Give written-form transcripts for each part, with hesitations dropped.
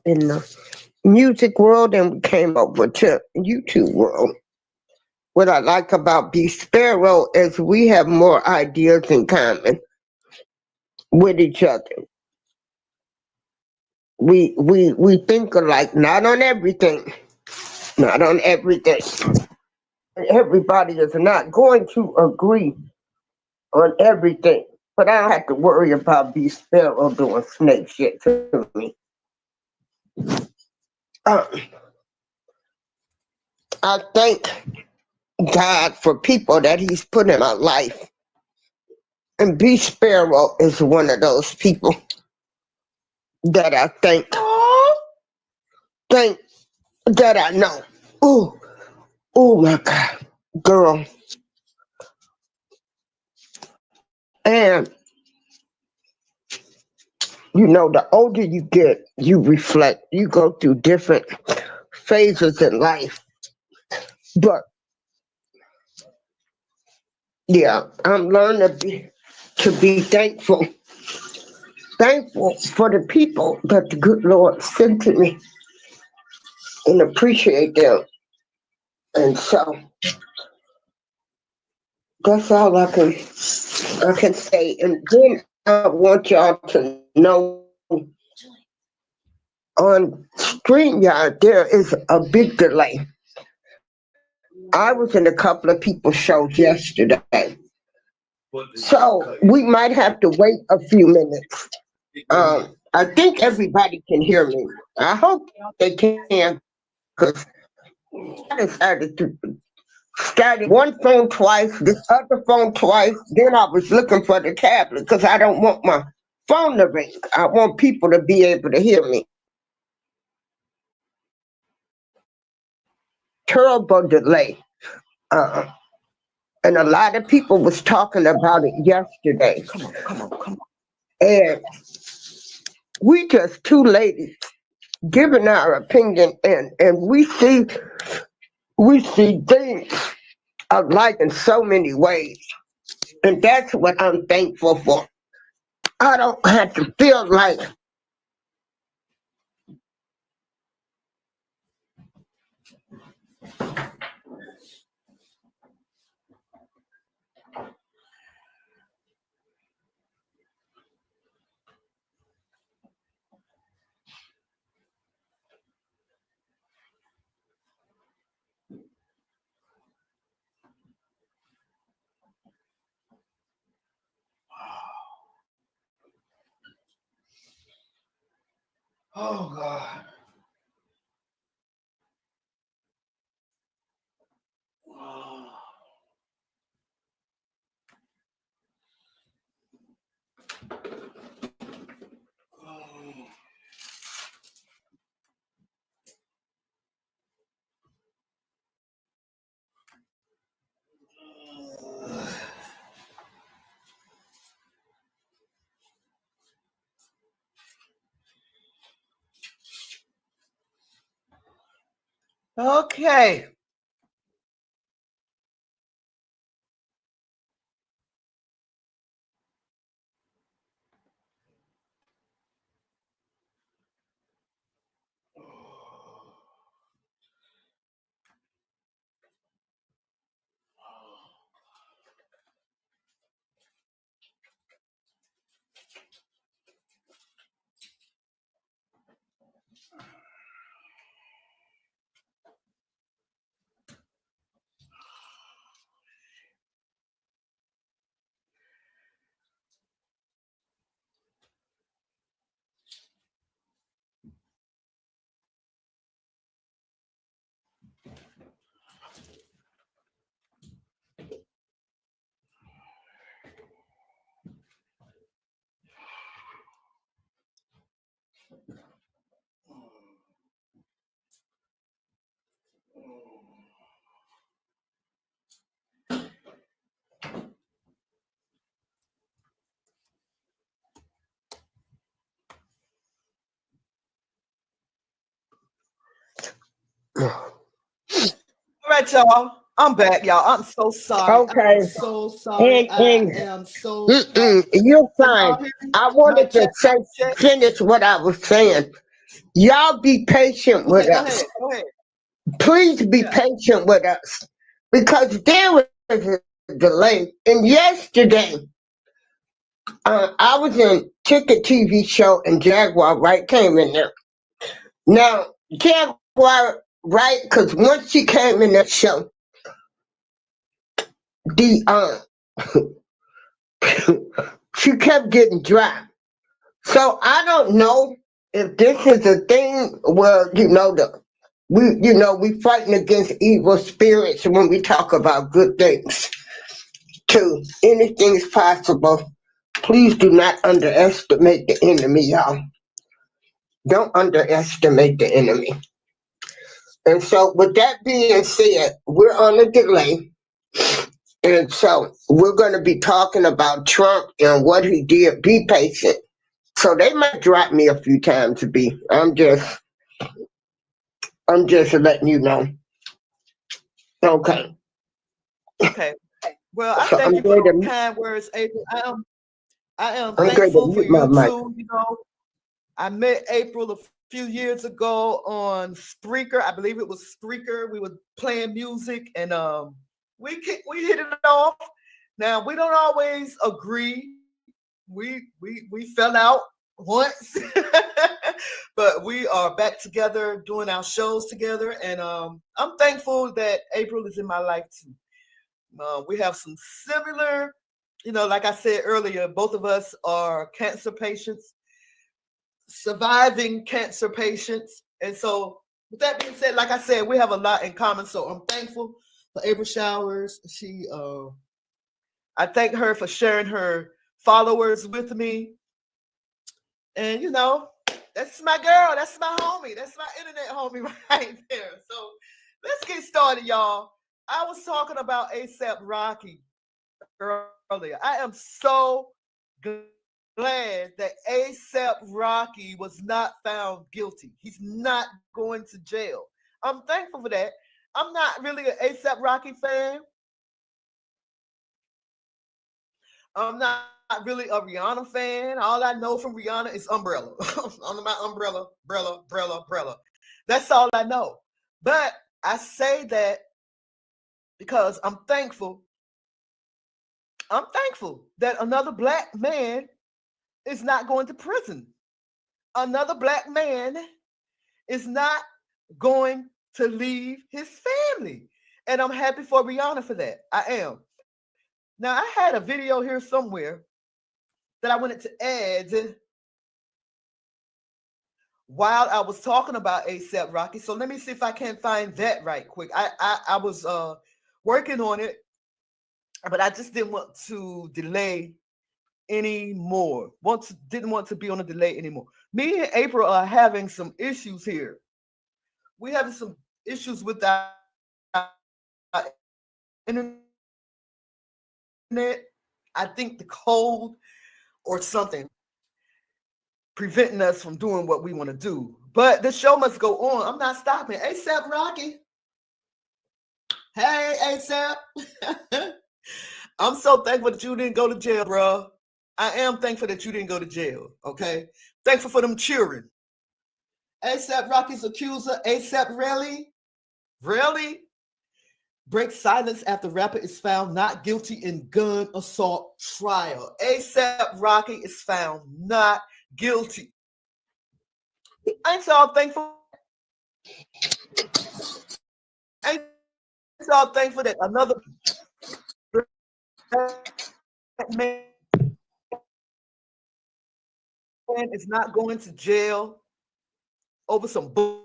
in the music world and we came over to YouTube world. What I like about BeeSparrow is we have more ideas in common with each other. We think alike, not on everything. Not on everything. Everybody is not going to agree on everything. But I don't have to worry about BeeSparrow doing snake shit to me. I thank God for people that He's put in my life. And BeeSparrow is one of those people that I think that I know. Oh my God, girl. And you know, the older you get, you reflect. You go through different phases in life. But yeah, I'm learning to be thankful. Thankful for the people that the good Lord sent to me and appreciate them. And so that's all I can say. And then I want y'all to know on StreamYard there is a big delay. I was in a couple of people's shows yesterday. So we might have to wait a few minutes. I think everybody can hear me. I hope they can, because I decided to start one phone twice, this other phone twice. Then I was looking for the tablet because I don't want my phone to ring. I want people to be able to hear me. Terrible delay. And a lot of people was talking about it yesterday. Come on. And we just two ladies giving our opinion, and we see things alike in so many ways. And that's what I'm thankful for. I don't have to feel like oh God. Okay. All right, y'all. I'm back, y'all. I'm so sorry. okay. I'm so sorry. I am so sorry. You're fine. I wanted to finish what I was saying. Y'all be patient with Go us. ahead. Go ahead. Please be Yeah. patient with us because there was a delay. And yesterday, I was in Ticket TV show and Jaguar Wright came in there. Now, Jaguar Wright, because once she came in that show, the she kept getting dry. So I don't know if this is a thing where we fighting against evil spirits when we talk about good things. Too, anything is possible. Please do not underestimate the enemy, y'all. Don't underestimate the enemy. And so, with that being said, we're on a delay. And so, we're going to be talking about Trump and what he did. Be patient. So, they might drop me a few times to be. I'm just letting you know. Okay. Okay. Well, I So, thank I'm you for going those to, kind words, April. I am I'm going to thankful for mute my you mic. too. I met April a few years ago on Spreaker. I believe it was Spreaker. We were playing music and we hit it off. Now we don't always agree. We fell out once, but we are back together doing our shows together, and I'm thankful that April is in my life too. We have some similar, like I said earlier, both of us are cancer patients, surviving cancer patients. And so with that being said, like I said, we have a lot in common. So I'm thankful for April Showers. I thank her for sharing her followers with me. And that's my girl. That's my homie. That's my internet homie right there. So let's get started, y'all. I was talking about ASAP Rocky earlier. I am so glad that ASAP Rocky was not found guilty. He's not going to jail. I'm thankful for that. I'm not really an ASAP Rocky fan. I'm not really a Rihanna fan. All I know from Rihanna is Umbrella. Under my umbrella. That's all I know. But I say that because I'm thankful. I'm thankful that another black man is not going to prison. Another black man is not going to leave his family. And I'm happy for Rihanna for that. I am. Now, I had a video here somewhere that I wanted to add while I was talking about ASAP Rocky. So let me see if I can find that right quick. I was working on it, but I just didn't want to delay anymore. Didn't want to be on a delay anymore. Me and April are having some issues here. We having some issues with our internet. I think the code or something preventing us from doing what we want to do. But the show must go on. I'm not stopping. ASAP Rocky. Hey, ASAP. I'm so thankful that you didn't go to jail, bro. I am thankful that you didn't go to jail, okay? Thankful for them children. ASAP Rocky's accuser, ASAP Really? Breaks silence after rapper is found not guilty in gun assault trial. ASAP Rocky is found not guilty. Ain't so thankful. Ain't so thankful that another man is not going to jail over some bull.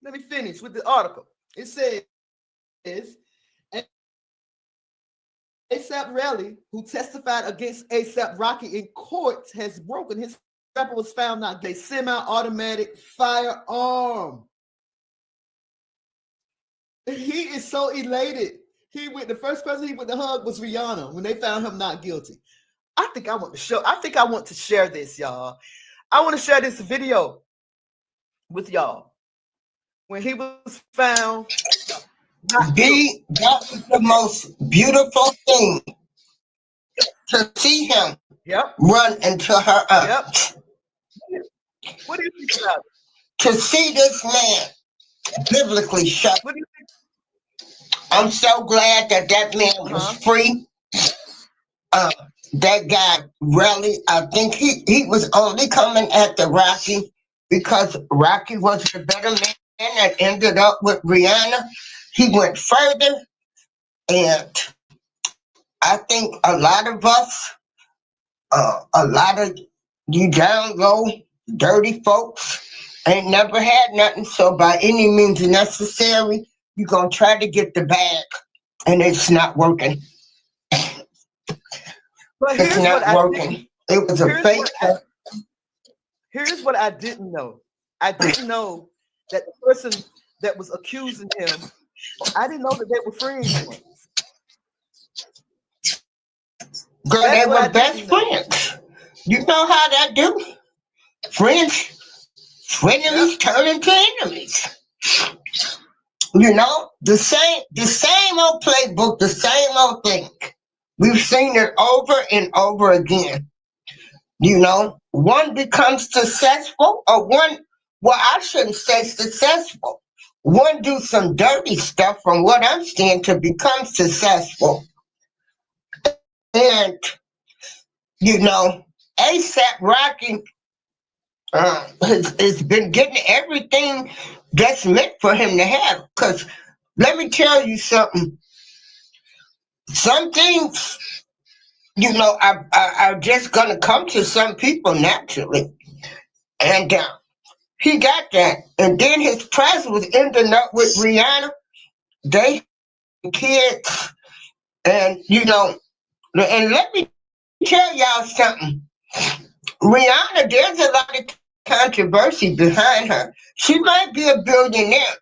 Let me finish with the article. It says, ASAP Rally, who testified against ASAP Rocky in court, has broken his rapper was found not guilty. A semi-automatic firearm. He is so elated. The first person he went to hug was Rihanna when they found him not guilty. I think I want to share this, y'all. I want to share this video with y'all. When he was found not guilty. That was the most beautiful thing to see him run into her Yep. What do you think about it? To see this man biblically shut. What do you think? I'm so glad that man was free. That guy really, I think he was only coming after Rocky because Rocky was the better man that ended up with Rihanna. He went further, and I think a lot of us, a lot of you down low, dirty folks, ain't never had nothing. So by any means necessary, you're going to try to get the bag, and it's not working. But It's not working. It was a fake. Here's what I didn't know. I didn't know that the person that was accusing him, I didn't know that they were friends. Girl, they were best friends. You know how that do? Friends, frenemies turn into enemies. You know, the same old playbook, the same old thing. We've seen it over and over again. You know, one becomes successful, or one, well, I shouldn't say successful. One do some dirty stuff from what I'm seeing to become successful. And, you know, ASAP Rocky has been getting everything that's meant for him to have. Because let me tell you something. Some things, you know, are just going to come to some people naturally. And he got that. And then his prize was ending up with Rihanna. They had kids. And, you know, and let me tell y'all something. Rihanna, there's a lot of controversy behind her. She might be a billionaire,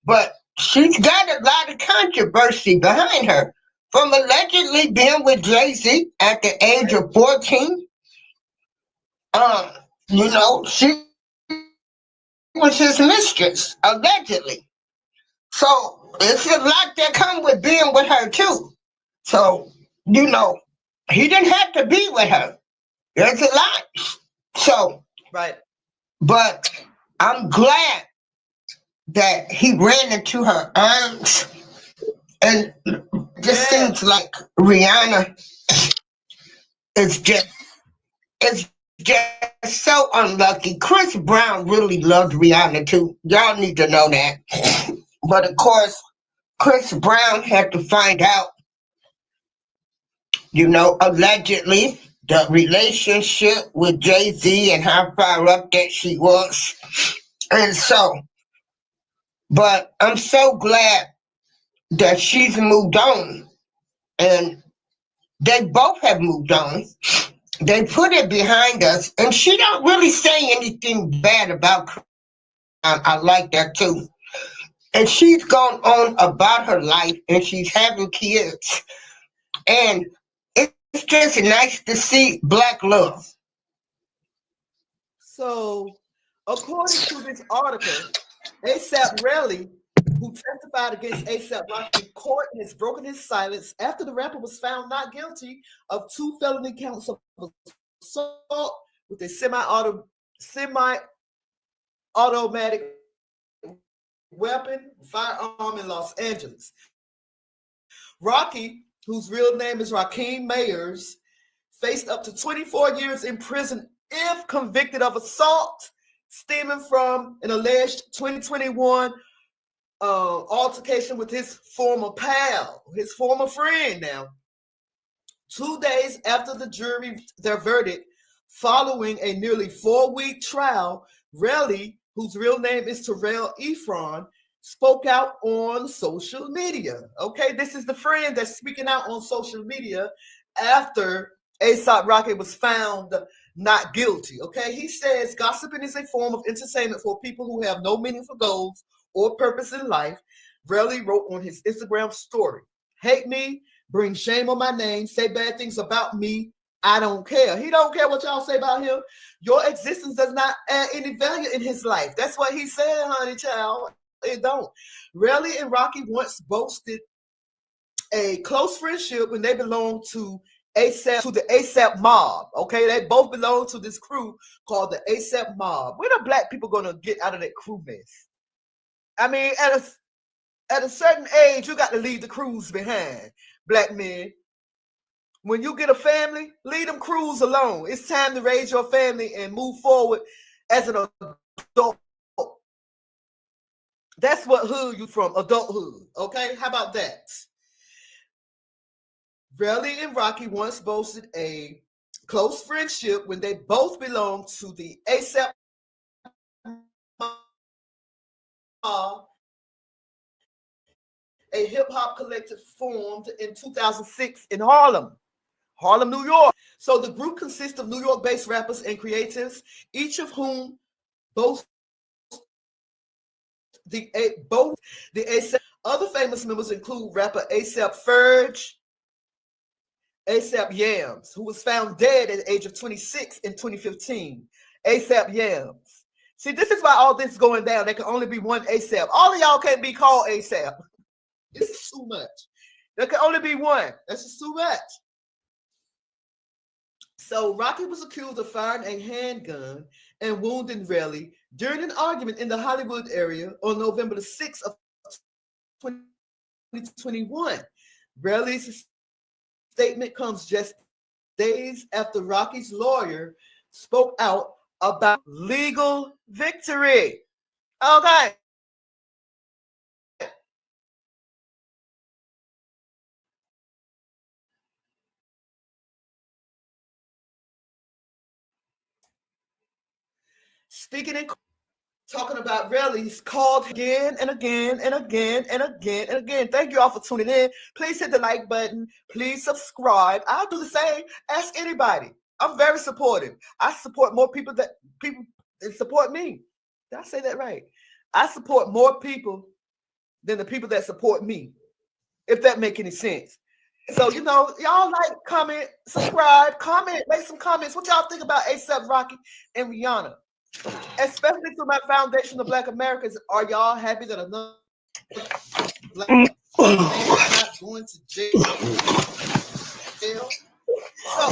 but she's got a lot of controversy behind her. From allegedly being with Jay-Z at the age of 14. You know, she was his mistress, allegedly. So it's a lot that come with being with her too. So, you know, he didn't have to be with her. There's a lot. So, right. But I'm glad that he ran into her arms, and just seems like Rihanna is just so unlucky. Chris Brown really loved Rihanna too. Y'all need to know that. But of course, Chris Brown had to find out, you know, allegedly the relationship with Jay-Z and how far up that she was. And so, but I'm so glad that she's moved on, and they both have moved on. They put it behind us, and she don't really say anything bad about Chris. I like that too. And she's gone on about her life, and she's having kids, and it's just nice to see Black love. So, according to this article, ASAP Rocky, who testified against ASAP Rocky in court, has broken his silence after the rapper was found not guilty of 2 felony counts of assault with a semi-automatic weapon firearm in Los Angeles. Rocky, whose real name is Raheem Mayers, faced up to 24 years in prison if convicted of assault stemming from an alleged 2021 altercation with his former pal, his former friend now. 2 days after the jury, their verdict, following a nearly 4-week trial, Relly, whose real name is Terrell Efron, spoke out on social media. Okay, this is the friend that's speaking out on social media after ASAP Rocky was found not guilty. Okay, he says gossiping is a form of entertainment for people who have no meaningful goals or purpose in life. Relly wrote on his Instagram story, "Hate me, bring shame on my name, say bad things about me. I don't care." He don't care what y'all say about him. Your existence does not add any value in his life. That's what he said, honey child. It don't. Relly and Rocky once boasted a close friendship when they belonged to ASAP to the ASAP mob. Okay, they both belong to this crew called the ASAP mob. Where the black people gonna get out of that crew mess? I mean, at a certain age, you got to leave the crews behind, black men. When you get a family, leave them crews alone. It's time to raise your family and move forward as an adult. That's what hood you from, adulthood. Okay, how about that? Relly and Rocky once boasted a close friendship when they both belonged to the ASAP mob, a hip-hop collective formed in 2006 in Harlem, New York. So the group consists of New York-based rappers and creatives, each of whom both the ASAP. Other famous members include rapper ASAP Ferg, ASAP Yams, who was found dead at the age of 26 in 2015. ASAP Yams. See, this is why all this is going down. There can only be one ASAP. All of y'all can't be called ASAP. It's too much. There can only be one. That's just too much. So Rocky was accused of firing a handgun and wounding Relly during an argument in the Hollywood area on November the 6th of 2021. Relly's statement comes just days after Rocky's lawyer spoke out about legal victory. Okay. Speaking and talking about rallies, called again and again and again and again and again. Thank you all for tuning in. Please hit the like button. Please subscribe. I'll do the same. Ask anybody. I'm very supportive. I support more people that support me. Did I say that right? I support more people than the people that support me, if that make any sense. So, y'all like, comment, subscribe, comment, make some comments. What y'all think about ASAP Rocky and Rihanna? Especially to my foundation of Black Americans, are y'all happy that another black man is not going to jail? So,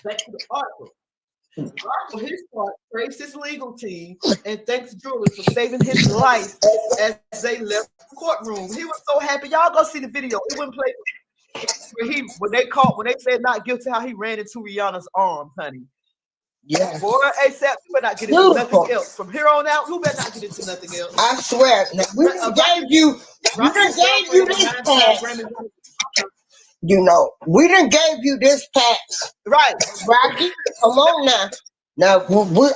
back to the article. For his part, praised his legal team and thanks jurors for saving his life as they left the courtroom. He was so happy. Y'all go see the video. It wouldn't play when they said not guilty, how he ran into Rihanna's arms, honey. Yeah. Boy, ASAP, you better not get into nothing else. From here on out, you better not get into nothing else. I swear. We gave you this pass. We done gave you this pass. Right. Rocky, come on now. Now,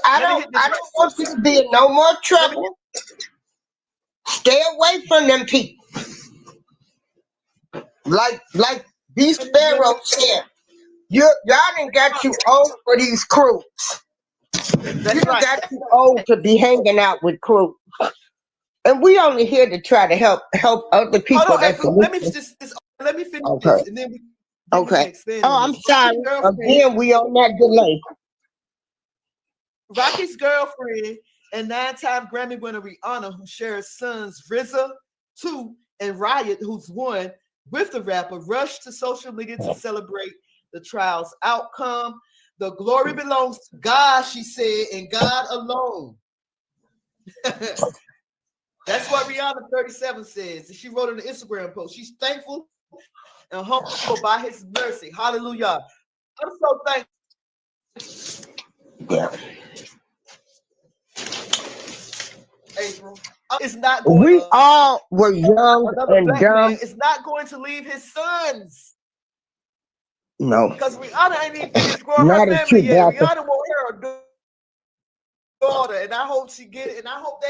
I don't want you to be in no more trouble. Stay away from them people. Like BeeSparrow said, y'all done got you old for these crews. You got too old to be hanging out with crews. And we only here to try to help other people. Hold on, April, let me finish this, and then we can expand. Oh, I'm sorry. Again, we on that delay. Rocky's girlfriend and 9-time Grammy winner Rihanna, who shares sons RZA, 2, and Riot, who's 1, with the rapper, rushed to social media to celebrate the trial's outcome. The glory belongs to God, she said, and God alone. That's what Rihanna 37 says. She wrote in an Instagram post. She's thankful and humbled by his mercy. Hallelujah. I'm so thankful. Yeah. April. It's not going we all were young and dumb. It's not going to leave his sons. No. Because Rihanna ain't even finished growing her family yet. Rihanna want her daughter, and I hope she get it, and I hope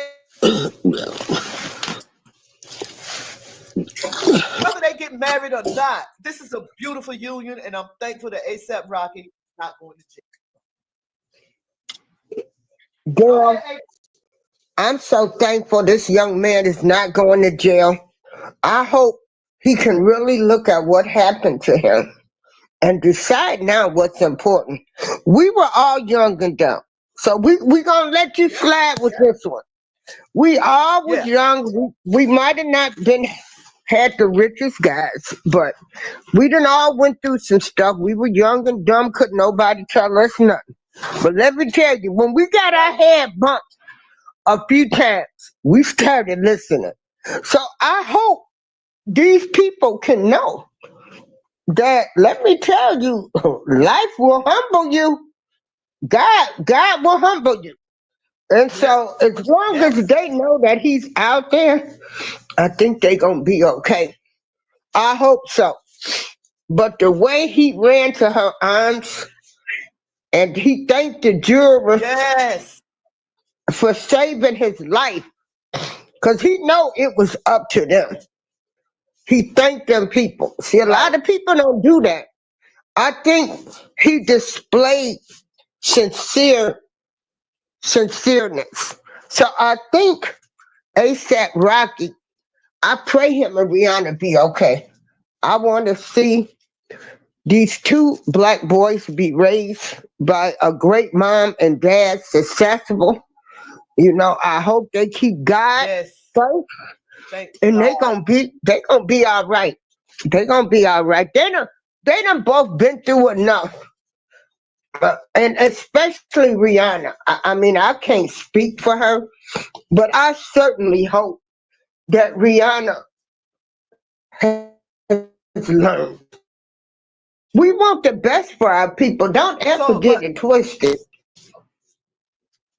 whether they get married or not, this is a beautiful union, and I'm thankful that ASAP Rocky not going to jail. Girl, I'm so thankful this young man is not going to jail. I hope he can really look at what happened to him and decide now what's important. We were all young and dumb, so we gonna let you slide with this one. We all was young. We might have not been had the richest guys, but we done all went through some stuff. We were young and dumb, couldn't nobody tell us nothing. But let me tell you, when we got our head bumped a few times, we started listening. So I hope these people can know that, let me tell you, life will humble you. God will humble you. And so as long as they know that he's out there, I think they gonna be okay. I hope so. But the way he ran to her arms and he thanked the juror for saving his life, because he know it was up to them. He thanked them people. See, a lot of people don't do that. I think he displayed sincereness. So I think ASAP Rocky, I pray him and Rihanna be okay. I want to see these two black boys be raised by a great mom and dad, successful. You know, I hope they keep God first, and they gonna be all right. They gonna be all right. They done both been through enough, and especially Rihanna. I mean, I can't speak for her, but I certainly hope that Rihanna has learned. We want the best for our people. Don't ever get it twisted.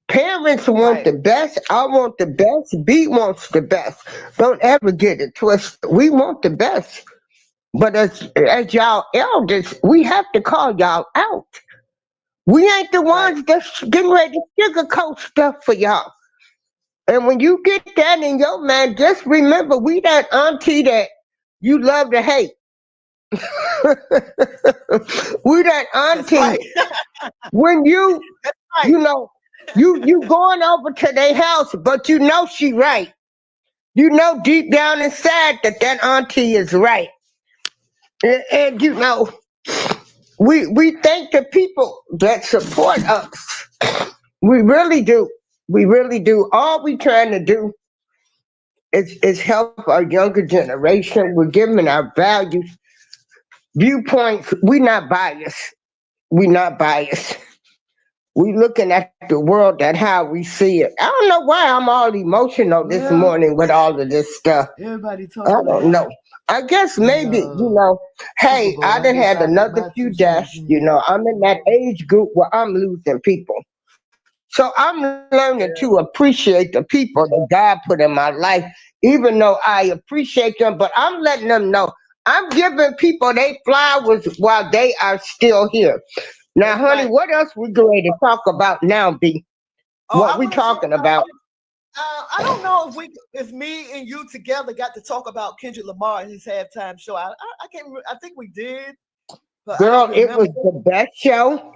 Parents want the best. I want the best. B wants the best. Don't ever get it twisted. We want the best. But as y'all elders, we have to call y'all out. We ain't the ones that's getting ready to sugarcoat stuff for y'all. And when you get that in your mind, just remember we that auntie that you love to hate. We that auntie when you know you going over to their house, but you know she right. You know deep down inside that auntie is right. And you know, we thank the people that support us. We really do. We really do. All we trying to do is help our younger generation. We're giving our values, viewpoints. We not biased. We not biased. We looking at the world at how we see it. I don't know why I'm all emotional this morning with all of this stuff. Everybody I don't know. I guess maybe, hey, I done had another few deaths. I'm in that age group where I'm losing people. So I'm learning to appreciate the people that God put in my life, even though I appreciate them, but I'm letting them know I'm giving people their flowers while they are still here. Now, honey, what else we going to talk about now, B? What we talking about? I don't know if me and you together got to talk about Kendrick Lamar and his halftime show. I can't remember. I think we did. Girl, it was the best show.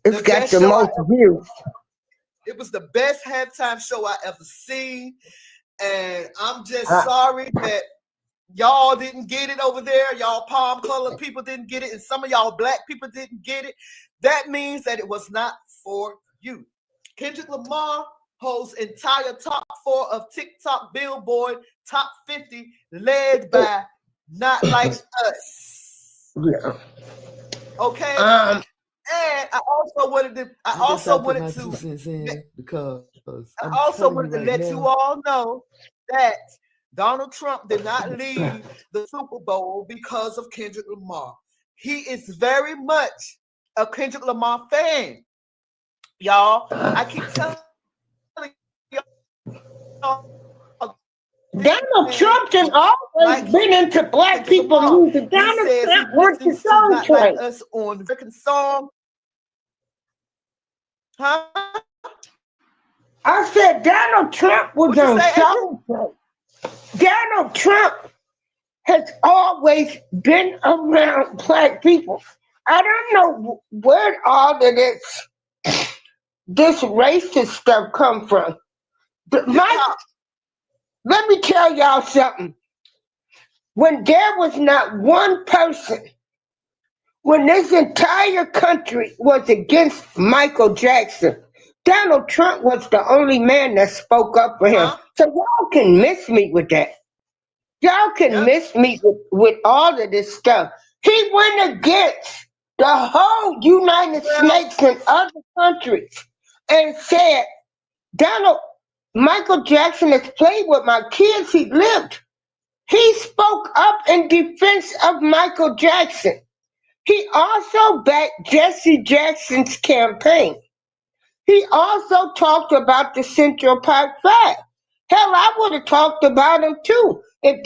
It's got the most views. It was the best halftime show I ever seen. And I'm just sorry that y'all didn't get it over there. Y'all palm colored people didn't get it. And some of y'all black people didn't get it. That means that it was not for you. Kendrick Lamar holds entire top 4 of TikTok Billboard top 50, led by Not Like Us. Yeah. Okay. And I also wanted to let you all know that Donald Trump did not leave the Super Bowl because of Kendrick Lamar. He is very much a Kendrick Lamar fan. Y'all, I keep telling y'all. Donald Trump has always been into black people music. Donald Trump went to Soul Train. Like us on freaking song. Huh? I said Donald Trump was on Soul Train. Donald Trump has always been around black people. I don't know where all of this racist stuff come from. Let me tell y'all something. When there was not one person, when this entire country was against Michael Jackson, Donald Trump was the only man that spoke up for him. So y'all can miss me with that. Y'all can Yep. miss me with all of this stuff. He went against the whole United Well, States and other countries and said, Donald, Michael Jackson has played with my kids. He lived. He spoke up in defense of Michael Jackson. He also backed Jesse Jackson's campaign. He also talked about the Central Park Five. Hell, I would have talked about them too. If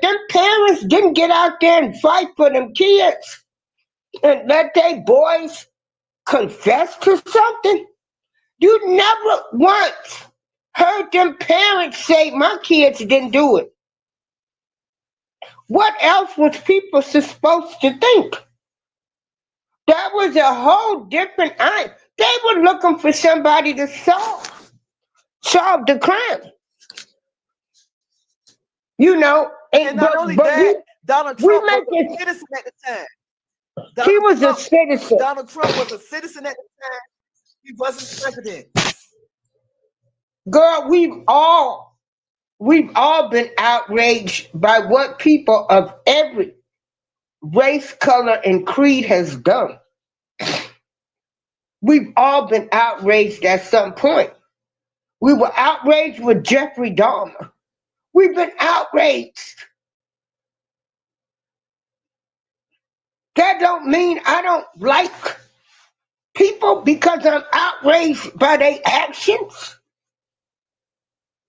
them parents didn't get out there and fight for them kids and let they boys confess to something, you never once heard them parents say my kids didn't do it. What else was people supposed to think? That was a whole different eye. They were looking for somebody to solve the crime. and And not but only but that, we Donald we Trump was make a it. citizen at the time. He Donald was a Trump, citizen. Donald Trump was a citizen at the time. He wasn't president. Girl, we've all been outraged by what people of every race, color, and creed has done. We've all been outraged at some point. We were outraged with Jeffrey Dahmer. We've been outraged. That don't mean I don't like people because I'm outraged by their actions.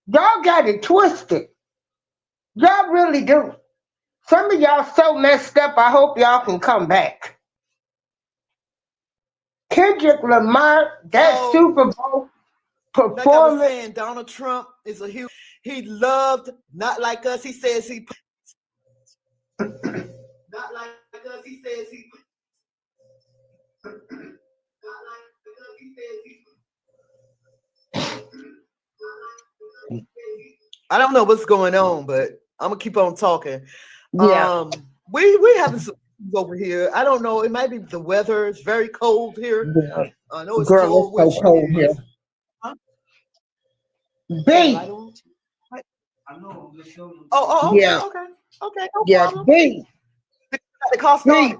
Y'all got it twisted. Y'all really do. Some of y'all so messed up, I hope y'all can come back. Kendrick Lamar, that So, Super Bowl like I was performance, saying, Donald Trump is a huge. He loved not like us. He says he not like us. He says he not like us. He says he. I don't know what's going on, but I'm gonna keep on talking. yeah, We having some over here. I don't know. It might be the weather. It's very cold here. yeah. I know it's Girl, cold it's where so she cold here. is. Huh? Turn the light B, on. I know. Oh, okay, yeah, no yeah, problem. B, The car B, started.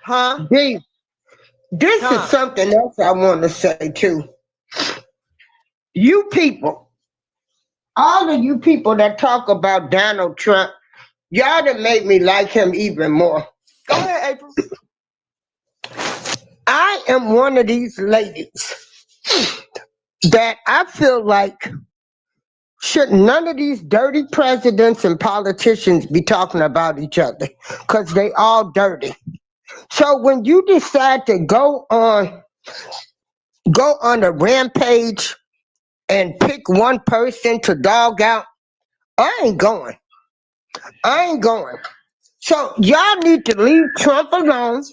Huh? B. This is Huh? something else I want to say too. You people, all of you people that talk about Donald Trump, y'all done made me like him even more. Go ahead, April. I am one of these ladies that I feel like should none of these dirty presidents and politicians be talking about each other because they all dirty. So when you decide to go on a rampage and pick one person to dog out, I ain't going. I ain't going. So y'all need to leave Trump alone.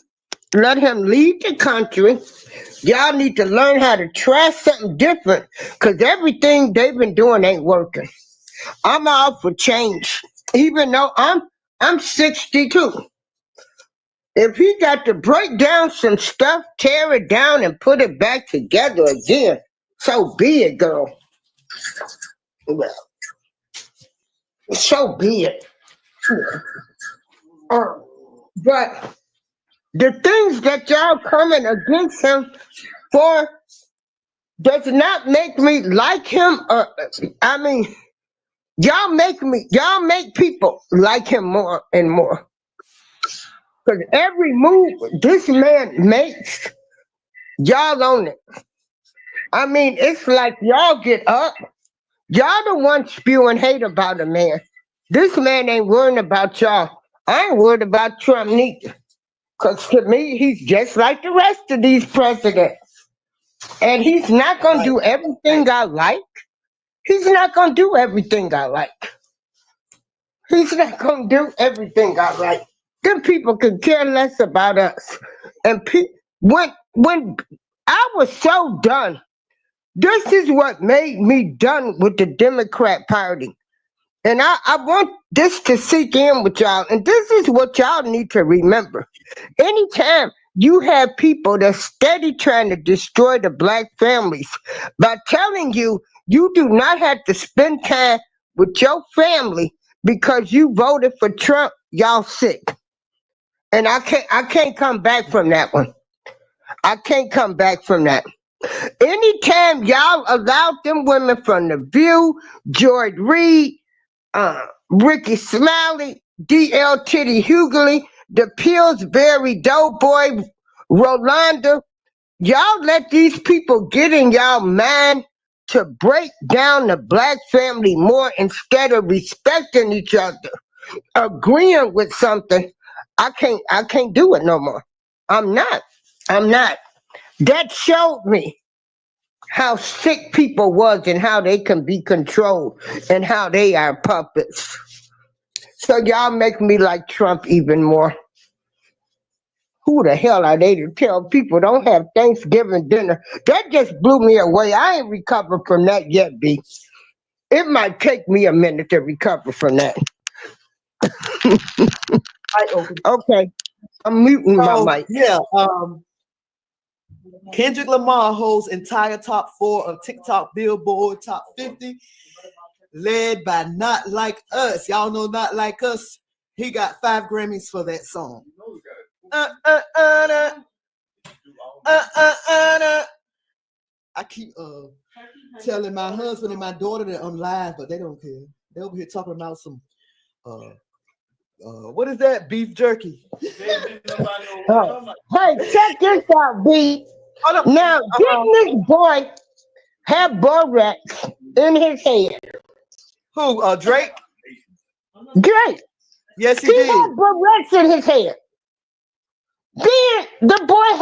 Let him lead the country. Y'all need to learn how to try something different because everything they've been doing ain't working. I'm all for change. Even though I'm 62. If he got to break down some stuff, tear it down and put it back together again, so be it, girl. Well, so be it. Uh, but the things that y'all coming against him for does not make me like him. I mean, y'all make people like him more and more. Because every move this man makes, y'all own it. I mean, it's like y'all get up. Y'all the ones spewing hate about a man. This man ain't worrying about y'all. I ain't worried about Trump neither. Because to me, he's just like the rest of these presidents. And he's not going to Right, do right. everything I like. He's not going to do everything I like. He's not going to do everything I like. Them people could care less about us. And when I was so done, this is what made me done with the Democrat Party. And I want this to sink in with y'all. And this is what y'all need to remember. Anytime you have people that steady trying to destroy the black families by telling you you do not have to spend time with your family because you voted for Trump, y'all sick. And I can't come back from that one. I can't come back from that. Anytime y'all allowed them women from The View, George Reed, Ricky Smiley, D.L. Titty Hughley, the Pillsbury Doughboy, Rolanda, y'all let these people get in y'all mind to break down the black family more instead of respecting each other, agreeing with something. I can't do it no more. I'm not. I'm not. That showed me how sick people was and how they can be controlled and how they are puppets. So y'all make me like Trump even more. Who the hell are they to tell people don't have Thanksgiving dinner? That just blew me away. I ain't recovered from that yet, B. It might take me a minute to recover from that. Okay, I'm muting my So mic. yeah, Kendrick Lamar holds entire top 4 of TikTok Billboard Top 50, led by Not Like Us. Y'all know Not Like Us. He got 5 Grammys for that song. I keep telling my husband and my daughter that I'm live, but they don't care. They're over here talking about some what is that? Beef jerky. Oh. Hey, check this out, B. Now, didn't this boy have Borax in his head? Who? Drake? Drake. Yes, he He did. had Borax in his head. Then the boy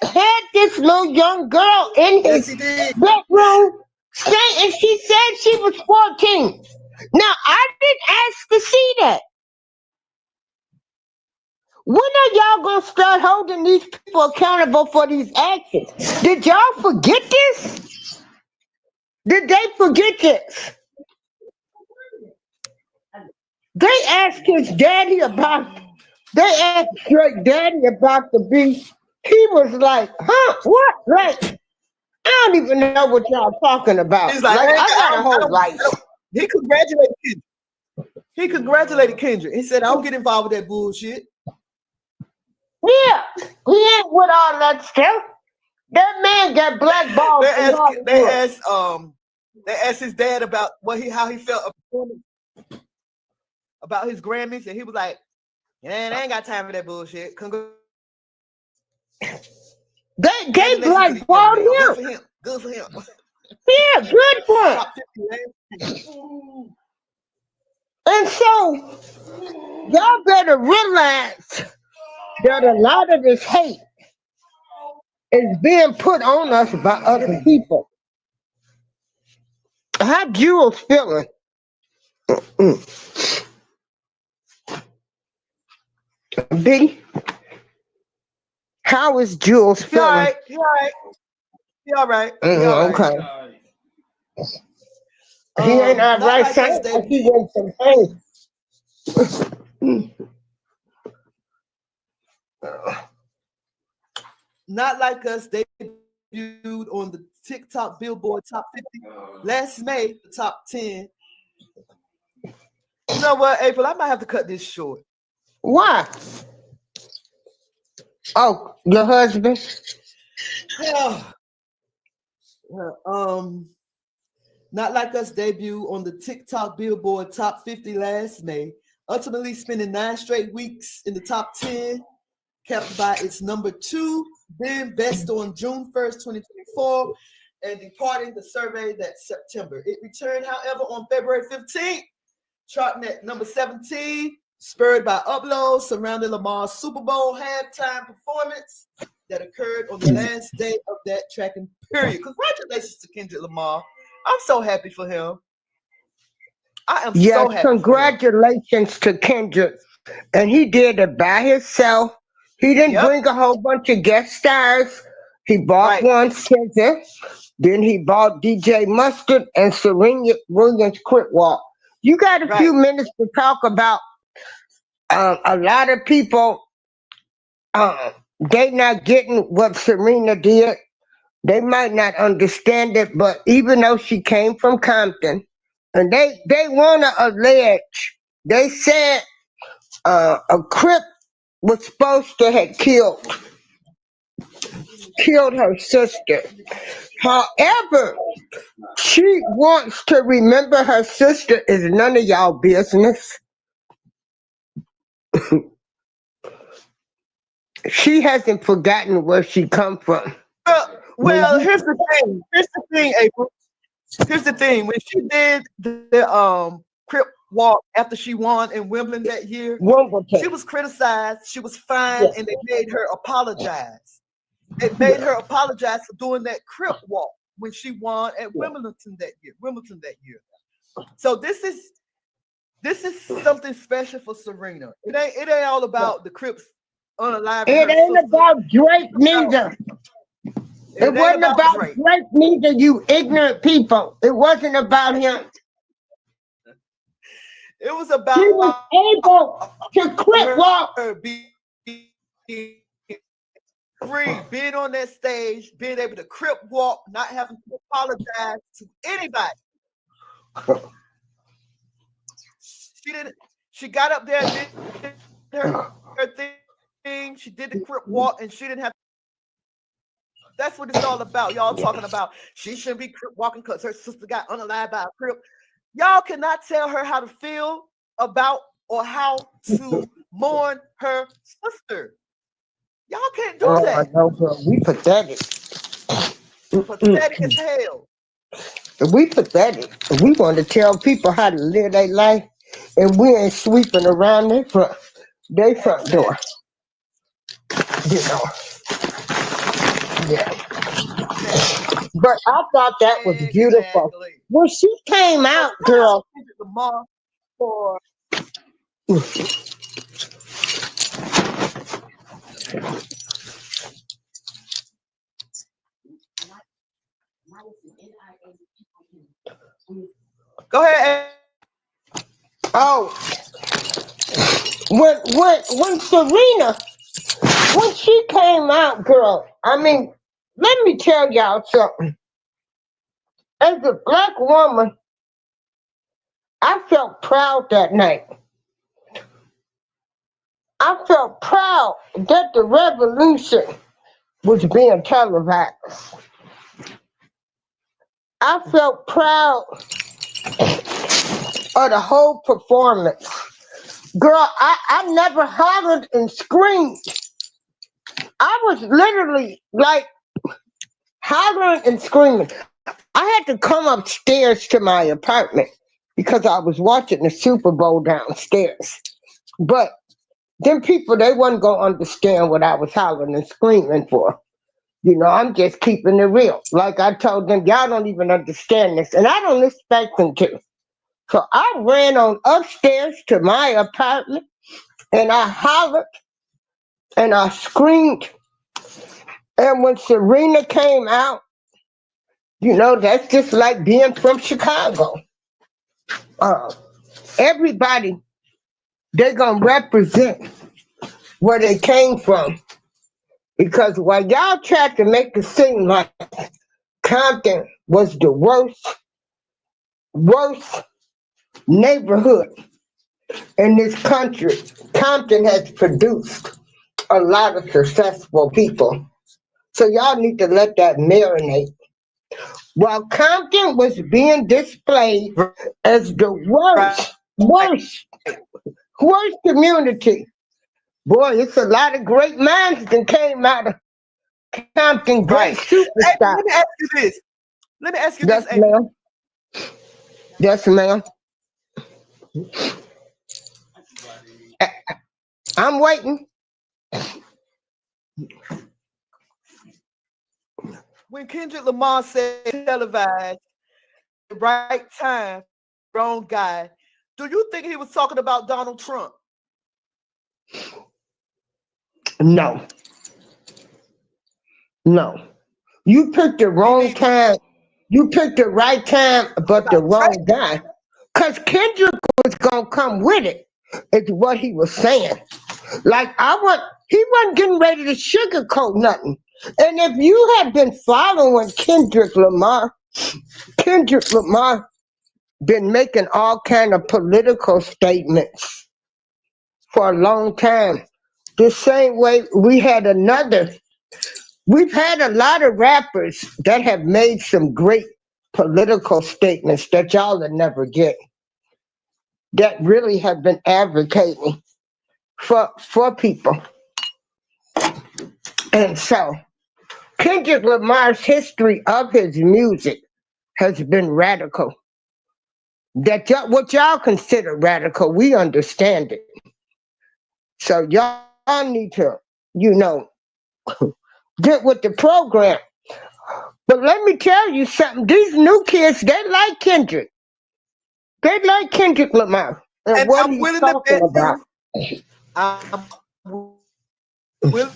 had this little young girl in Yes, his he did. bedroom, and she said she was 14. Now, I didn't ask to see that. When are y'all gonna start holding these people accountable for these actions? Did y'all forget this? Did they forget this? They asked his daddy about. They asked Drake daddy about the beef. He was like, "Huh? What? Like, I don't even know what y'all talking about. He's like, Like, I I got a whole life." He congratulated Kendrick. He congratulated Kendrick. He said, I don't get involved with that bullshit. Yeah, he ain't with all that stuff. That man got blackballed from Hollywood. They asked his dad about how he felt about his Grammys, and he was like, "Man, I ain't got time for that bullshit." They blackballed him. Good for him. Yeah, good for him. And so y'all better realize that a lot of this hate is being put on us by other people. How Jules feeling? B, how is Jules feeling? He all right. Okay. He ain't all right. Sounds like he wants some pain. Not Like Us debuted on the TikTok Billboard Top 50 last May, the top 10. You know what, April? I might have to cut this short. Why? Oh, your husband? Not Like Us debut on the TikTok Billboard Top 50 last May, ultimately spending 9 straight weeks in the top 10, capped by its number 2, being best on June 1st, 2024, and departing the survey that September. It returned, however, on February 15th, charting at number 17, spurred by uploads surrounding Lamar's Super Bowl halftime performance that occurred on the last day of that tracking period. Congratulations to Kendrick Lamar. I'm so happy for him. I am so happy. Congratulations to Kendrick. And he did it by himself. He didn't bring a whole bunch of guest stars. He bought one SZA. Then he bought DJ Mustard and Serena Williams Quick Walk. You got a few minutes to talk about a lot of people. They not getting what Serena did. They might not understand it, but even though she came from Compton, and they want to allege They said a Crip was supposed to have killed her sister. However, she wants to remember her sister is none of y'all business. She hasn't forgotten where she come from. Well, here's the thing, April. Here's the thing. When she did the Crip walk after she won in Wimbledon that year, she was criticized. She was fined, and they made her apologize. They made her apologize for doing that Crip walk when she won at Wimbledon that year. So this is something special for Serena. It ain't all about the Crips unaliving It her ain't sister. about Drake neither. It wasn't about Drake neither, you ignorant people. It wasn't about him. It was about he was able to Crip walk. Being on that stage, being able to Crip walk, not having to apologize to anybody. She got up there, did her thing. She did the Crip walk, and she didn't have. That's what it's all about. Y'all talking about she shouldn't be Crip walking because her sister got unalived by a Crip. Y'all cannot tell her how to feel about or how to mourn her sister. Y'all can't do that. No, bro. We pathetic. Pathetic as hell. We pathetic. We want to tell people how to live their life, and we ain't sweeping around their front door. You know. Yeah. But I thought that was beautiful. When she came out, girl. Go ahead. Oh, when Serena, when she came out, girl, I mean, let me tell y'all something. As a black woman, I felt proud that night. I felt proud that the revolution was being televised. I felt proud of the whole performance. Girl, I never hollered and screamed. I was literally like hollering and screaming. I had to come upstairs to my apartment because I was watching the Super Bowl downstairs. But them people, they wasn't going to understand what I was hollering and screaming for. You know, I'm just keeping it real. Like I told them, y'all don't even understand this. And I don't expect them to. So I ran on upstairs to my apartment and I hollered and I screamed. And when Serena came out, you know, that's just like being from Chicago. Everybody, they're going to represent where they came from. Because while y'all tried to make it seem like Compton was the worst neighborhood in this country, Compton has produced a lot of successful people. So y'all need to let that marinate. While Compton was being displayed as the worst community, boy, it's a lot of great minds that came out of Compton. Great superstars. Let me ask you this. Yes, ma'am. Yes, ma'am. I'm waiting. When KendrickLamar said televised, the right time, wrong guy, do you think he was talking about Donald Trump? No. You picked the wrong time. You picked the right time, but the wrong guy. Because Kendrick was going to come with it, is what he was saying. Like, he wasn't getting ready to sugarcoat nothing. And if you have been following Kendrick Lamar been making all kind of political statements for a long time. The same way we've had a lot of rappers that have made some great political statements that y'all will never get, that really have been advocating for people. And so Kendrick Lamar's history of his music has been radical. What y'all consider radical, we understand it. So y'all need to, you know, get with the program. But let me tell you something. These new kids, they like Kendrick. They like Kendrick Lamar and what I'm he's willing to bet talking about. you. I'm willing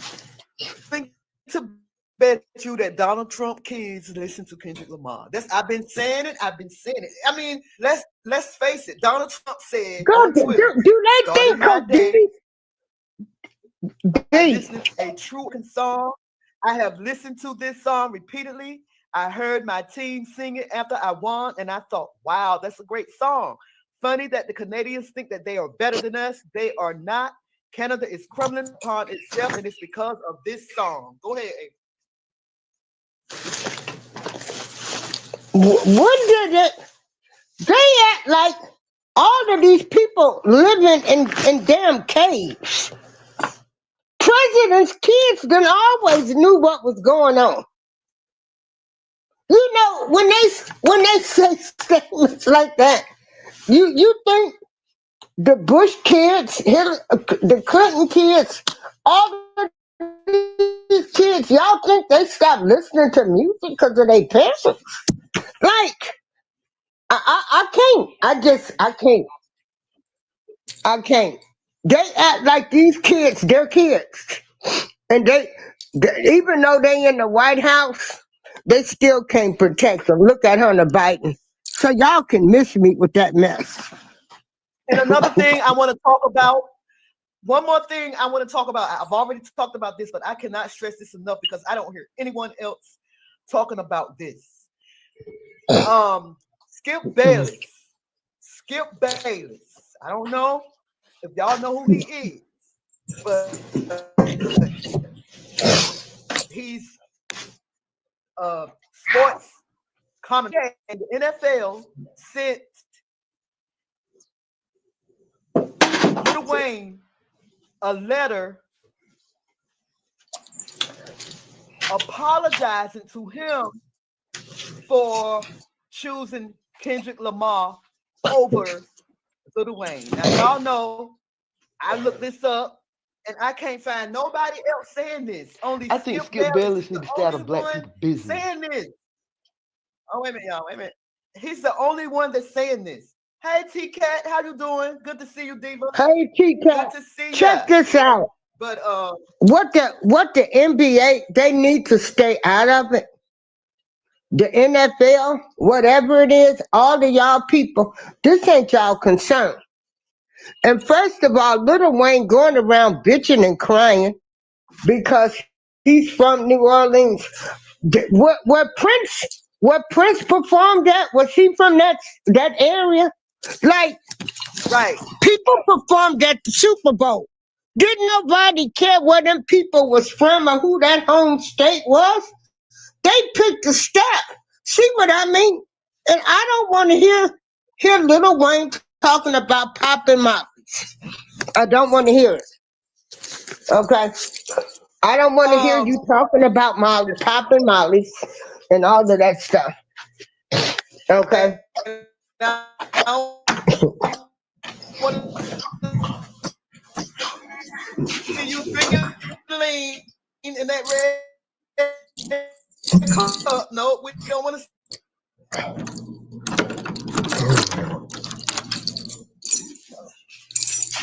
to bet you that Donald Trump kids listen to Kendrick Lamar. I've been saying it. I mean, let's face it. Donald Trump said on Twitter, Do they think my day, they listening to a true song. I have listened to this song repeatedly. I heard my team sing it after I won, and I thought, wow, that's a great song. Funny that the Canadians think that they are better than us. They are not. Canada is crumbling upon itself, and it's because of this song. Go ahead, April. What did it? They act like all of these people living in damn caves. Presidents' kids done always knew what was going on. You know, when they say statements like that, you think the Bush kids, the Clinton kids, all of these kids, y'all think they stopped listening to music because of their parents? Like, I can't. I can't. They act like these kids, they're kids. And even though they in the White House, they still can't protect them. Look at Hunter Biden. So y'all can miss me with that mess. And another thing I want to talk about, one more thing I want to talk about. I've already talked about this, but I cannot stress this enough because I don't hear anyone else talking about this. Skip Bayless. I don't know if y'all know who he is, but he's sports commentator, and the NFL sent Lil Wayne a letter apologizing to him for choosing Kendrick Lamar over Lil Wayne. Now y'all know I looked this up and I can't find nobody else saying this. Only I think Skip Bayless needs to stay out of black people's business. Saying this. Oh, wait a minute, y'all. Wait a minute. He's the only one that's saying this. Hey, T-Cat, how you doing? Good to see you, Diva. Hey, T-Cat. Good to see you. Check this out. But what the NBA, they need to stay out of it. The NFL, whatever it is, all of y'all people, this ain't y'all concern. And first of all, Lil Wayne going around bitching and crying because he's from New Orleans. Where Prince performed at, was he from that area? Like, right. People performed at the Super Bowl. Didn't nobody care where them people was from or who that home state was? They picked a step. See what I mean? And I don't want to hear Lil Wayne talking about popping mollies. I don't want to hear it. Okay? I don't want to hear you talking about popping mollies and all of that stuff. Okay? See you drinking lean in that red cup. No, we don't want to.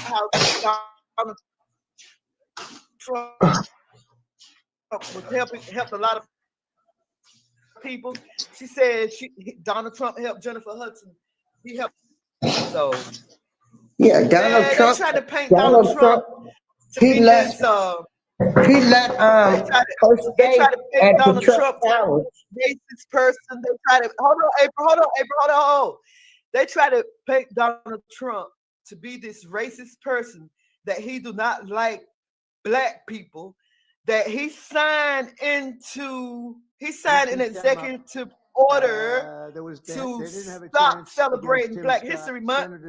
How Trump was helped a lot of people. She said Donald Trump helped Jennifer Hudson. He helped. So yeah, Donald Trump. They tried to paint Donald Trump. He let her paint Donald Trump racist person. They try to hold on, April. They try to paint Donald Trump to be this racist person, that he do not like black people, that he signed an executive order to stop celebrating Black History Month.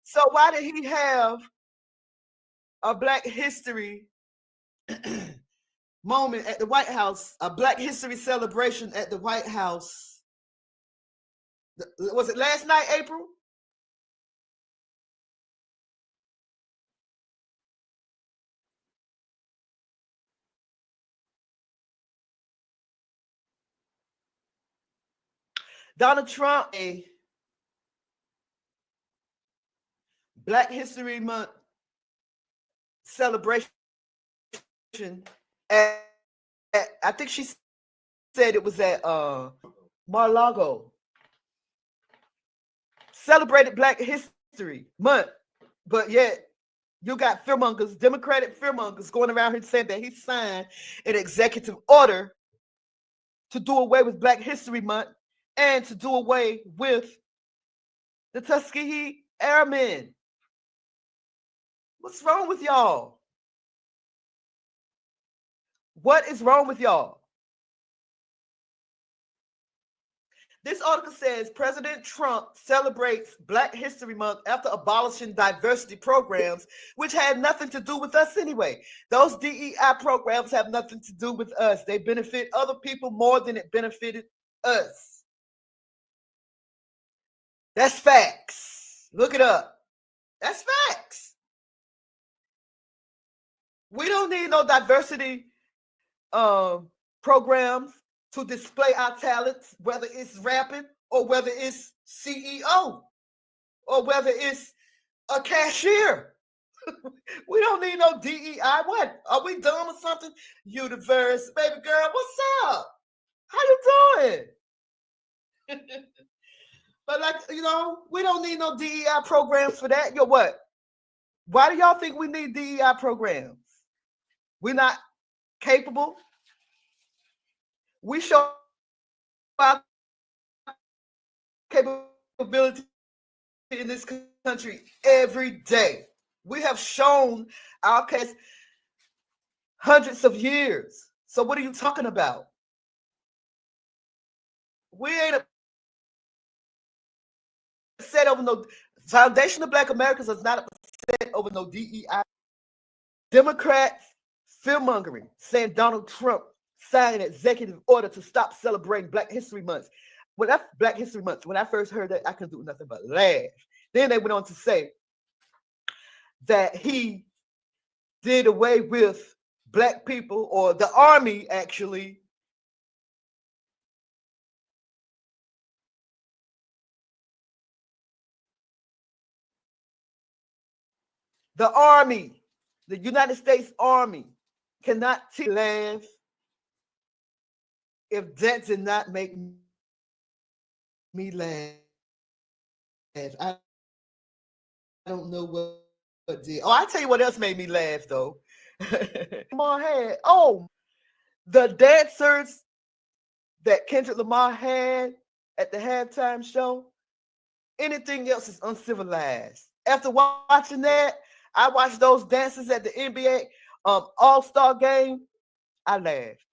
So why did he have a Black History moment at the White House, a Black History celebration at the White House? Was it last night, April? Donald Trump, a Black History Month celebration at I think she said it was at Mar-a-Lago. Celebrated Black History Month, but yet you got fearmongers, Democratic fearmongers, going around here saying that he signed an executive order to do away with Black History Month and to do away with the Tuskegee Airmen. What's wrong with y'all? What is wrong with y'all? This article says President Trump celebrates Black History Month after abolishing diversity programs, which had nothing to do with us anyway. Those DEI programs have nothing to do with us. They benefit other people more than it benefited us. That's facts. Look it up. That's facts. We don't need no diversity programs to display our talents, whether it's rapping or whether it's CEO or whether it's a cashier. We don't need no DEI. What? Are we dumb or something? Universe, baby girl, what's up? How you doing? But we don't need no DEI programs for that. Yo, what? Why do y'all think we need DEI programs? We're not capable. We show our capability in this country every day. We have shown our case hundreds of years. So what are you talking about? We ain't upset over no Foundation of Black Americans is not upset over no DEI. Democrats fearmongering, saying Donald Trump signed an executive order to stop celebrating Black History Month. When I first heard that, I couldn't do nothing but laugh. Then they went on to say that he did away with Black people, or the Army actually, the United States Army cannot laugh if that did not make me laugh. I don't know what did. Oh, I tell you what else made me laugh though. The dancers that Kendrick Lamar had at the halftime show. Anything else is uncivilized. After watching that, I watched those dances at the NBA All-Star game. I laughed.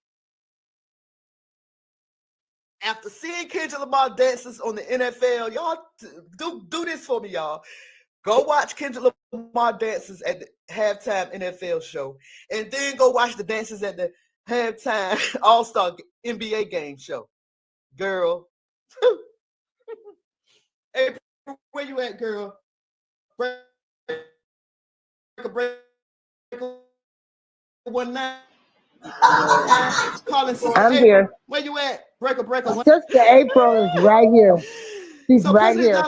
After seeing Kendrick Lamar dances on the NFL, y'all do this for me, y'all. Go watch Kendrick Lamar dances at the halftime NFL show, and then go watch the dances at the halftime All-Star NBA game show. Girl. Hey, where you at, girl? Break one night. I'm here. Where you at? Breaker. Sister April is right here. She's right here.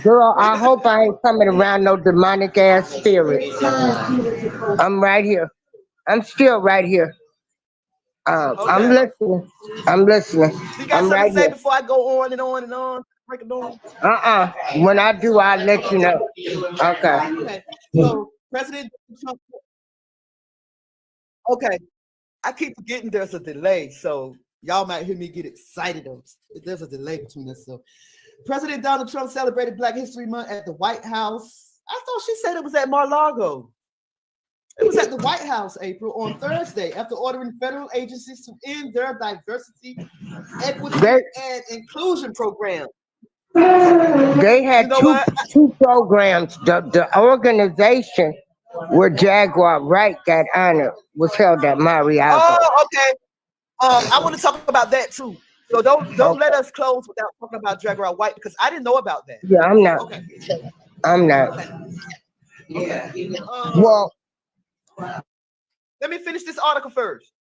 Girl, I hope I ain't coming around no demonic ass spirit. I'm right here. I'm still right here. Okay. I'm listening. You got something to say before I go on and on and on? Break it down. When I do, I'll let you know. Okay. So President Trump. Okay. I keep forgetting there's a delay, so y'all might hear me get excited. There's a delay between us. So President Donald Trump celebrated Black History Month at the White House. I thought she said it was at Mar-a-Lago. It was at the White House, April, on Thursday, after ordering federal agencies to end their diversity, equity, and inclusion program. They had two programs. The organization where Jaguar Wright got honored was held at Mariago. Oh, okay. I want to talk about that too. So don't let us close without talking about Jaguar White because I didn't know about that. Yeah, I'm not. Okay. I'm not. Yeah. Well, let me finish this article first.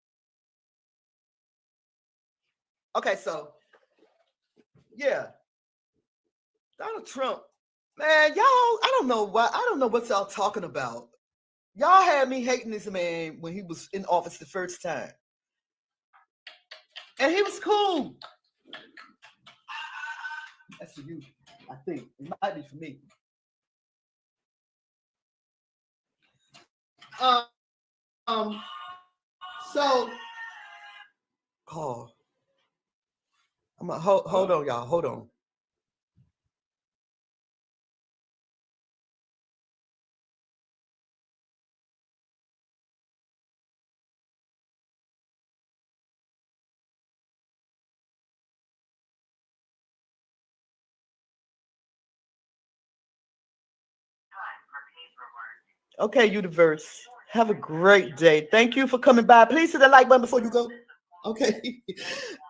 Okay, so yeah, Donald Trump, man, y'all, I don't know what y'all talking about. Y'all had me hating this man when he was in office the first time. And he was cool. That's for you, I think. It might be for me. So, I'm gonna hold on, y'all. Hold on. Okay, universe. Have a great day. Thank you for coming by. Please hit the like button before you go. Okay.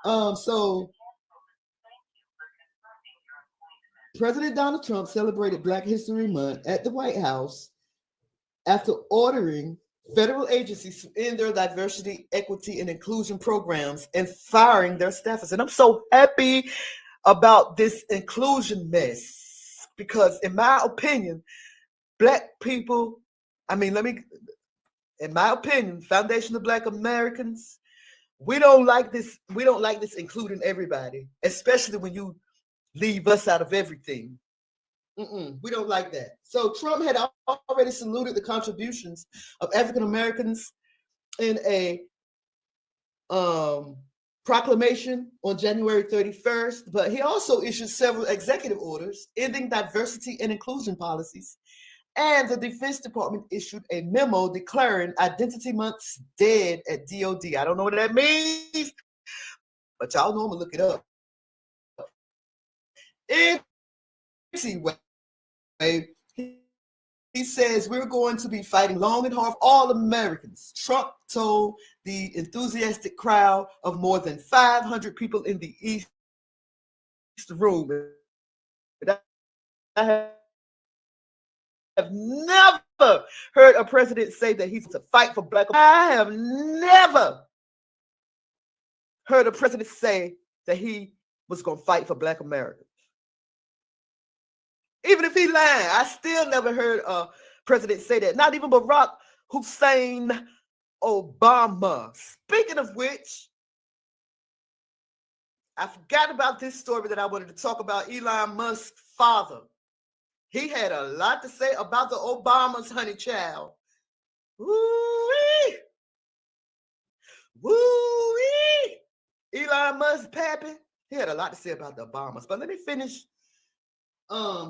So President Donald Trump celebrated Black History Month at the White House after ordering federal agencies to end their diversity, equity, and inclusion programs and firing their staffers. And I'm so happy about this inclusion mess because, in my opinion, Black people, in my opinion, Foundation of Black Americans, we don't like this. We don't like this including everybody, especially when you leave us out of everything. We don't like that. So Trump had already saluted the contributions of African Americans in a proclamation on January 31st, but he also issued several executive orders ending diversity and inclusion policies. And the Defense Department issued a memo declaring Identity Month's dead at DOD. I don't know what that means, but y'all know I'm gonna look it up. Anyway, he says we're going to be fighting long and hard for all Americans. Trump told the enthusiastic crowd of more than 500 people in the East Room. I have never heard a president say that he's to fight for Black. I have never heard a president say that he was going to fight for Black Americans. Even if he lied, I still never heard a president say that. Not even Barack Hussein Obama. Speaking of which, I forgot about this story that I wanted to talk about. Elon Musk's father. He had a lot to say about the Obamas, honey child. Woo-wee. Woo-wee. Elon Musk, pappy. He had a lot to say about the Obamas. But let me finish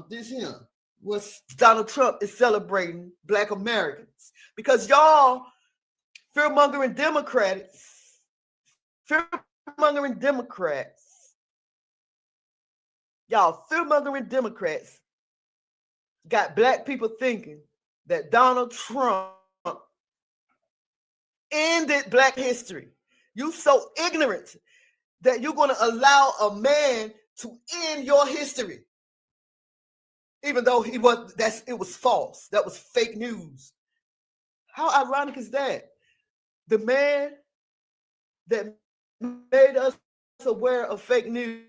this here. Was Donald Trump is celebrating Black Americans. Because y'all, fear-mongering Democrats, y'all, fear-mongering Democrats got Black people thinking that Donald Trump ended Black history. You so ignorant that you're going to allow a man to end your history. Even though it was false. That was fake news. How ironic is that? The man that made us aware of fake news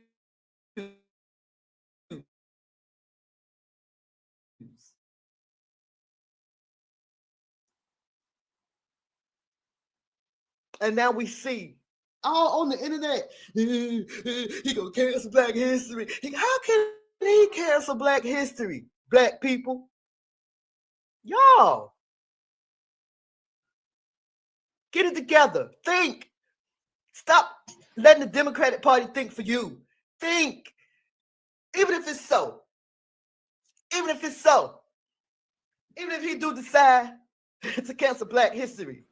and now we see all on the internet, he gonna cancel Black history. How can he cancel Black history? Black people, y'all, get it together. Think. Stop letting the Democratic Party think for you. Think. Even if it's so, even if it's so, even if he do decide to cancel Black History,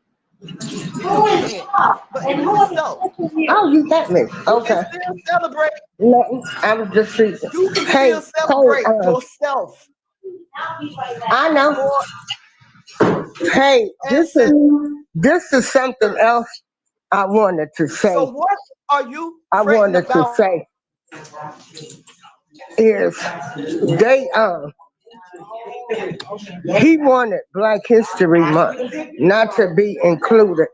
you know, he can't. But even if it's so, Oh, you got me. you Okay. can still celebrate. No, I was just freezing. You can Hey, still celebrate hey, yourself, I know. your Hey, ancestors. this is something else I wanted to So say. what are you I fretting wanted to about? say is they he wanted Black History Month not to be included.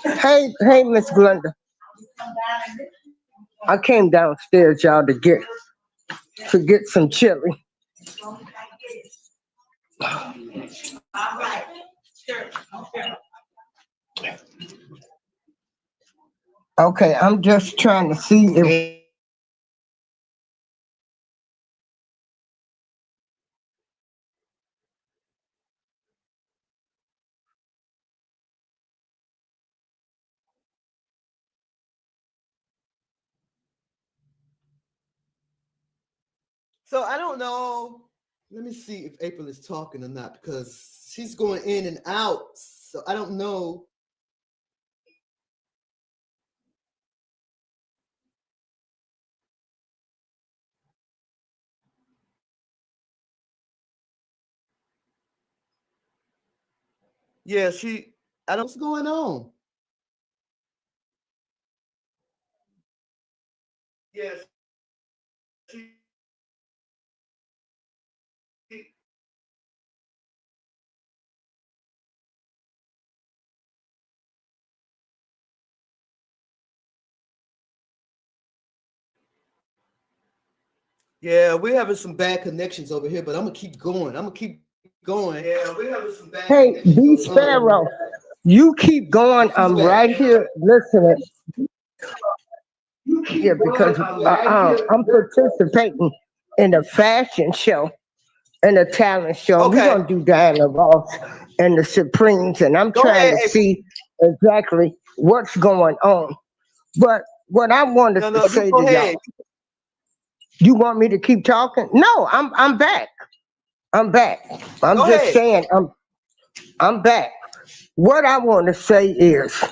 Hey, Miss Glenda, I came downstairs, y'all, to get some chili. Okay, I'm just trying to see if So I don't know. Let me see if April is talking or not because she's going in and out. So I don't know. Yeah, I don't know what's going on. Yes. Yeah, we're having some bad connections over here, but I'm gonna keep going. I'm gonna keep going. Yeah, we're having some bad hey, connections over BeeSparrow, you keep going. She's I'm back. right here listening. Yeah, because I'm participating in a fashion show and a talent show. We're Okay, gonna do Diana Ross and the Supremes, and I'm go trying ahead, to April. see exactly what's going on. But what I wanted No, to no, you say go to y'all, ahead. you want me to keep talking? No, I'm back. I'm back. I'm Go just ahead. saying I'm back. What I want to say is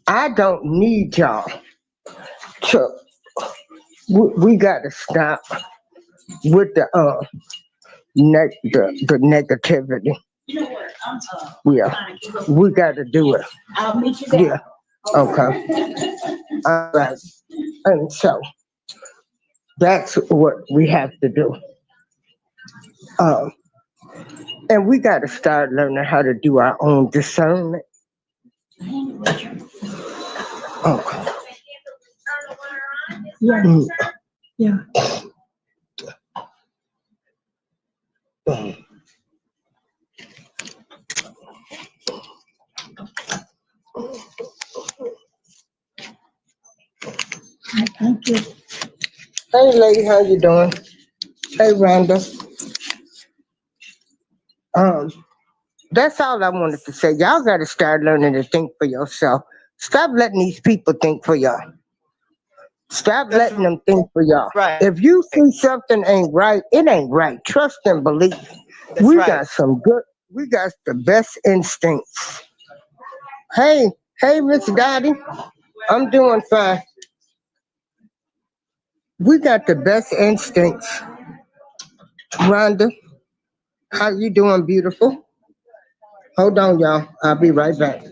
I don't need y'all to. We got to stop with the negativity. Yeah, we got to do it. Yeah. Okay. All right. And so that's what we have to do. Um, and we got to start learning how to do our own discernment. Okay. Mm, mm. Hey, lady, how you doing? Hey, Rhonda. Um, that's all I wanted to say. Y'all got to start learning to think for yourself. Stop letting these people think for y'all. Stop That's letting them think for y'all. right. If you see something ain't right, it ain't right. Trust and believe. That's We right. got we got the best instincts. Hey, hey, Miss Dottie, I'm doing fine. We got the best instincts. Rhonda, how you doing, beautiful? Hold on, y'all. I'll be right back.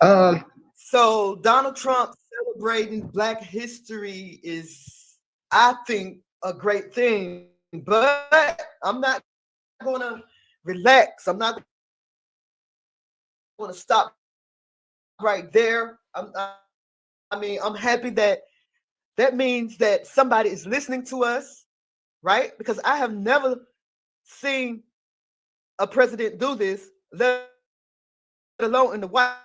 Um, So Donald Trump celebrating Black history is, I think, a great thing. But I'm not gonna relax. I'm not gonna stop right there. I mean, I'm happy that that means that somebody is listening to us, right? Because I have never seen a president do this, let alone in the White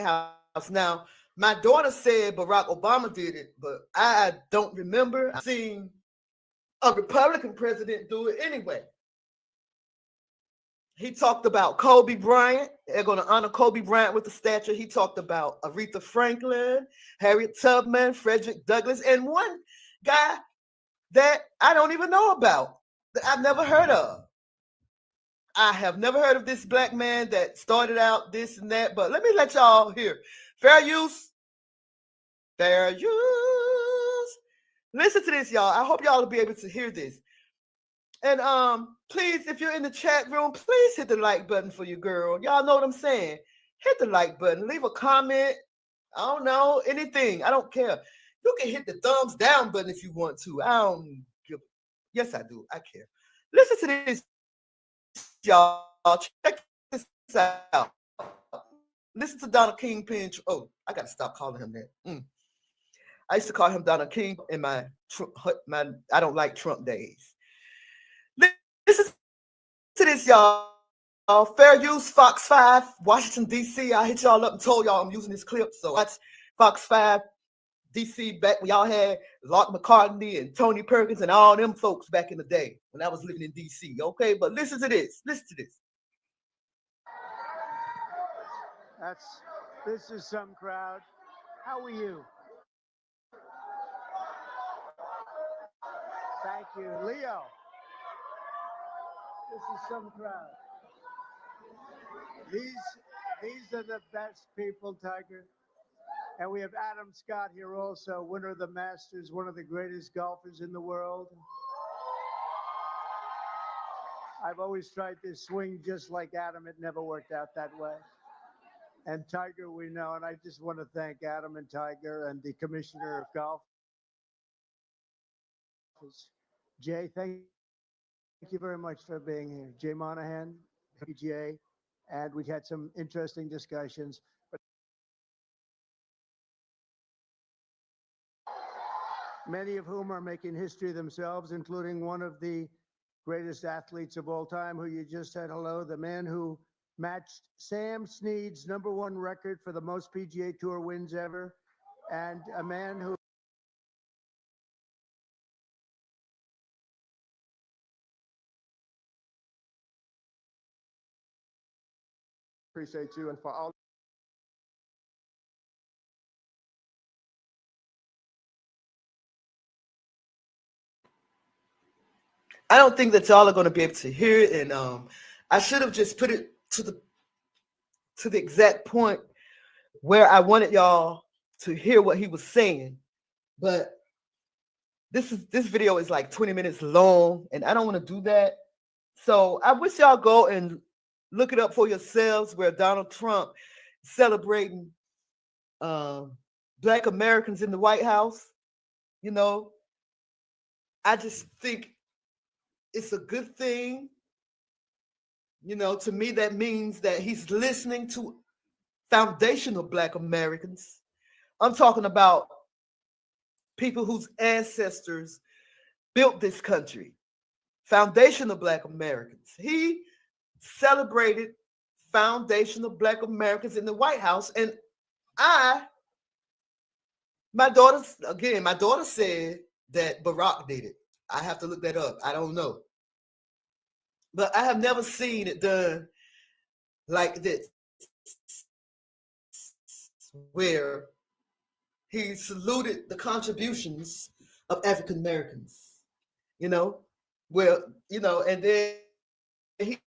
House. Now, my daughter said Barack Obama did it, but I don't remember seeing a Republican president do it anyway. He talked about Kobe Bryant. They're going to honor Kobe Bryant with a statue. He talked about Aretha Franklin, Harriet Tubman, Frederick Douglass, and one guy that I don't even know about, that I've never heard of. I have never heard of this black man that started out this and that, but let me let y'all hear. Fair use. Fair use. Listen to this, y'all. I hope y'all will be able to hear this. And please, if you're in the chat room, please hit the like button for your girl. Y'all know what I'm saying. Hit the like button. Leave a comment. I don't know, anything. I don't care. You can hit the thumbs down button if you want to. I don't give. Yes, I do. I care. Listen to this, y'all. Check this out. Listen to Donald Kingpin. Oh, I got to stop calling him that. I used to call him Donald King in my I don't like Trump days. Listen to this, y'all. Fair use, Fox 5, Washington, D.C. I hit y'all up and told y'all I'm using this clip. So that's Fox 5, D.C. back when y'all had Locke McCartney and Tony Perkins and all them folks back in the day when I was living in D.C. Okay, but listen to this. Listen to this. This is some crowd. How are you? Thank you. Leo. This is some crowd. These are the best people, Tiger. And we have Adam Scott here also, winner of the Masters, one of the greatest golfers in the world. I've always tried to swing just like Adam. It never worked out that way. And Tiger, we know, and I just want to thank Adam and Tiger and the Commissioner of Golf. Jay, thank you very much for being here. Jay Monahan, PGA, and we had some interesting discussions. But many of whom are making history themselves, including one of the greatest athletes of all time, who you just said hello, the man who matched Sam Snead's #1 record for the most PGA Tour wins ever, and a man who appreciate you and for all. I don't think that y'all are going to be able to hear it, and I should have just put it to the exact point where I wanted y'all to hear what he was saying. But this video is like 20 minutes long, and I don't want to do that. So I wish y'all go and look it up for yourselves, where Donald Trump is celebrating Black Americans in the White House. You know, I just think it's a good thing. You know, to me, that means that he's listening to foundational Black Americans. I'm talking about people whose ancestors built this country, foundational Black Americans. He celebrated foundational Black Americans in the White House. And my daughter said that Barack did it. I have to look that up. I don't know. But I have never seen it done like this, where he saluted the contributions of African Americans, you know, and then he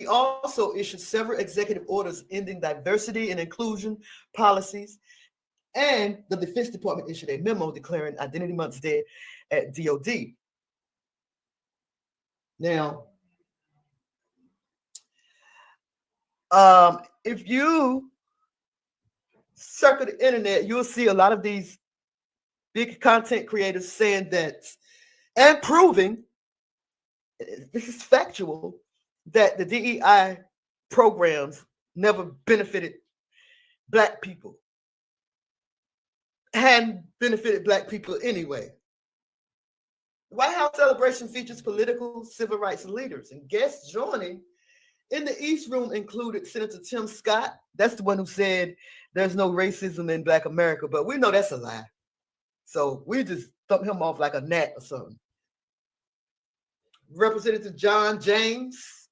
also issued several executive orders ending diversity and inclusion policies, and the Defense Department issued a memo declaring Identity Month Day at DOD. Now, if you circle the internet, you'll see a lot of these big content creators saying that and proving, this is factual, that the DEI programs never benefited Black people, hadn't benefited Black people anyway. The White House celebration features political civil rights leaders, and guests joining in the East Room included Senator Tim Scott. That's the one who said there's no racism in Black America, but we know that's a lie. So we just thump him off like a gnat or something. Representative John James,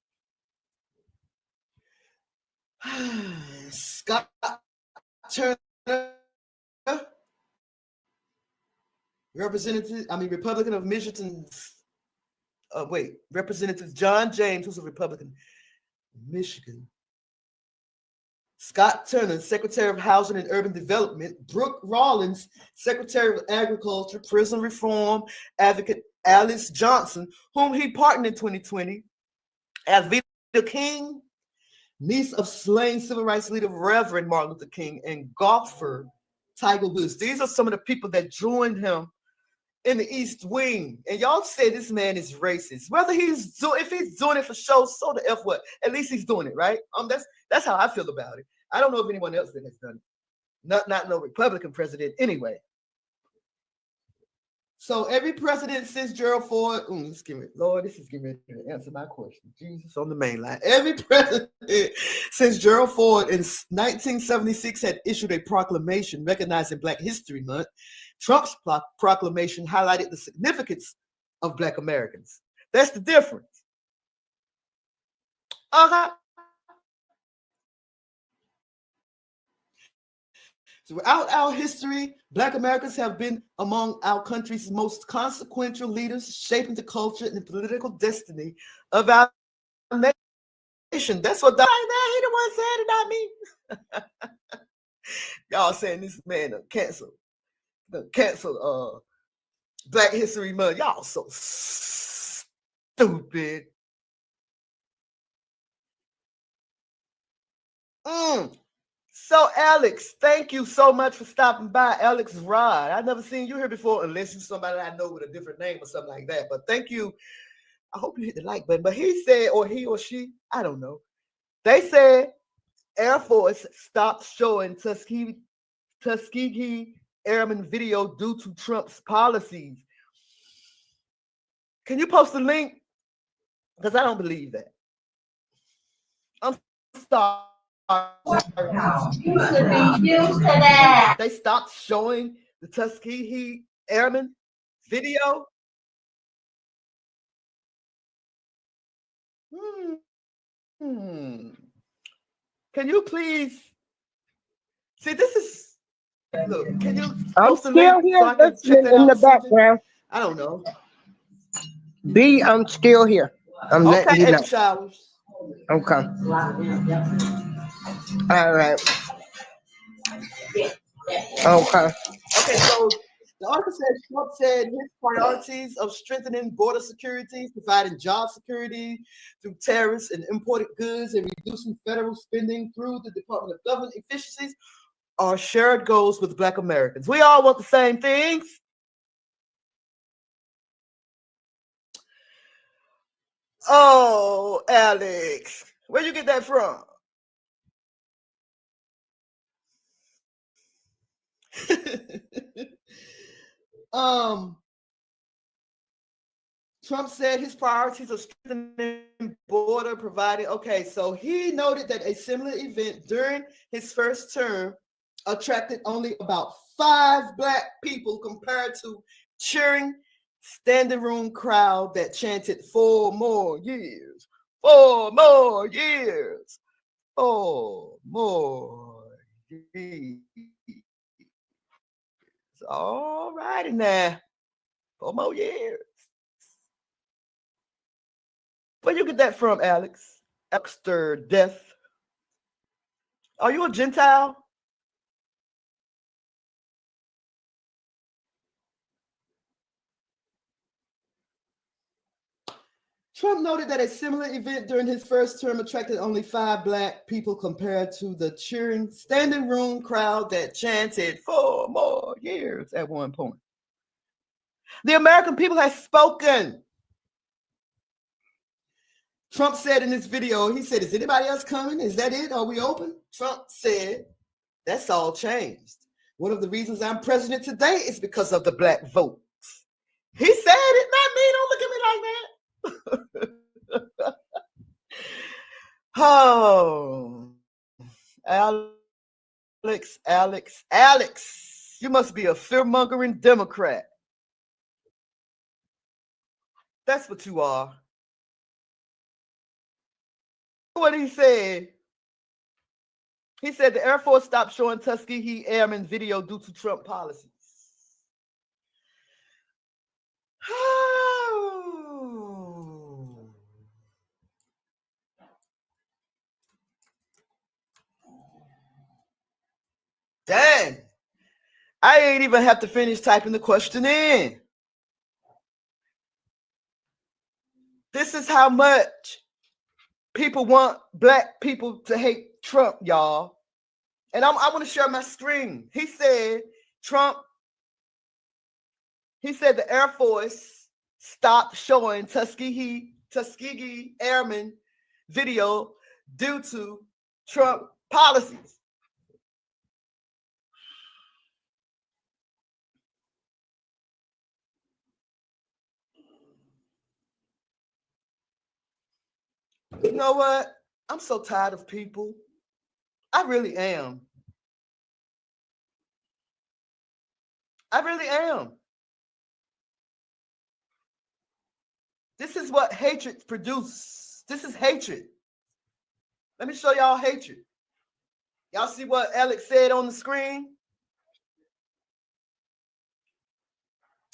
Scott Turner, Republican of Michigan's, Representative John James, who's a Republican, Michigan. Scott Turner, Secretary of Housing and Urban Development. Brooke Rawlins, Secretary of Agriculture, Prison Reform Advocate Alice Johnson, whom he pardoned in 2020. Alveda King, niece of slain civil rights leader Reverend Martin Luther King, and golfer Tiger Woods. These are some of the people that joined him in the East Wing. And y'all say this man is racist. Whether if he's doing it for show, so the F what? At least he's doing it, right? That's how I feel about it. I don't know if anyone else that has done it. Not no Republican president anyway. So every president since Gerald Ford, Lord, this is giving me to answer my question. Jesus on the main line. Every president since Gerald Ford in 1976 had issued a proclamation recognizing Black History Month. Trump's proclamation highlighted the significance of Black Americans. That's the difference. Throughout our history, Black Americans have been among our country's most consequential leaders, shaping the culture and the political destiny of our nation. That's what he the one said it, not me. Y'all saying this man cancel Black History Month. Y'all so stupid. So, Alex, thank you so much for stopping by. Alex Rod. I've never seen you here before, unless you're somebody I know with a different name or something like that. But thank you. I hope you hit the like button. But he said, or he or she, I don't know. They said Air Force stopped showing Tuskegee Airmen video due to Trump's policies. Can you post the link? Because I don't believe that. I'm sorry. You should be used to that. They stopped showing the Tuskegee Airmen video. Can you please see? This is look. Can you? I'm still here listening in the background. I don't know. B, I'm still here. I'm letting you know. Showers. Okay. All right. Okay. So the article says Trump said his priorities of strengthening border security, providing job security through tariffs and imported goods, and reducing federal spending through the Department of Government efficiencies are shared goals with Black Americans. We all want the same things. Oh, Alex, where'd you get that from? Trump said his priorities are strengthening border providing. Okay, so he noted that a similar event during his first term attracted only about 5 Black people compared to cheering standing room crowd that chanted 4 more years, 4 more years, 4 more years. All righty now. 4 more years. Where you get that from, Alex? Extra death. Are you a Gentile? Trump noted that a similar event during his first term attracted only 5 Black people compared to the cheering standing room crowd that chanted 4 more years at one point. The American people have spoken. Trump said in this video, he said, is anybody else coming? Is that it? Are we open? Trump said, that's all changed. One of the reasons I'm president today is because of the Black votes. He said it, not me. Don't look at me like that. Oh, Alex, you must be a fear-mongering Democrat. That's what you are. What he said? He said the Air Force stopped showing Tuskegee Airmen video due to Trump policies. I ain't even have to finish typing the question in. This is how much people want black people to hate Trump, y'all. And I want to share my screen. He said, the Air Force stopped showing Tuskegee Airmen video due to Trump policies. You know what? I'm so tired of people. I really am. I really am. This is what hatred produces. This is hatred. Let me show y'all hatred. Y'all see what Alex said on the screen?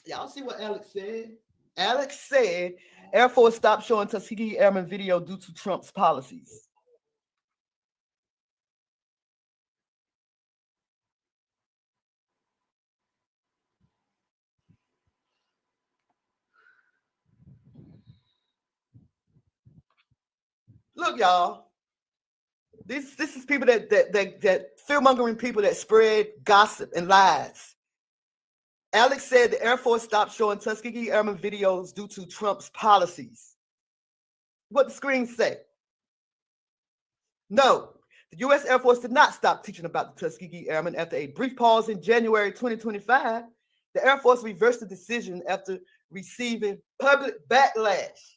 Y'all see what Alex said? Alex said, Air Force stopped showing Tuskegee Airmen video due to Trump's policies. Look, y'all. This is people that fear-mongering people that spread gossip and lies. Alex said the Air Force stopped showing Tuskegee Airmen videos due to Trump's policies. What the screen say? No, the U.S. Air Force did not stop teaching about the Tuskegee Airmen. After a brief pause in January 2025, the Air Force reversed the decision after receiving public backlash.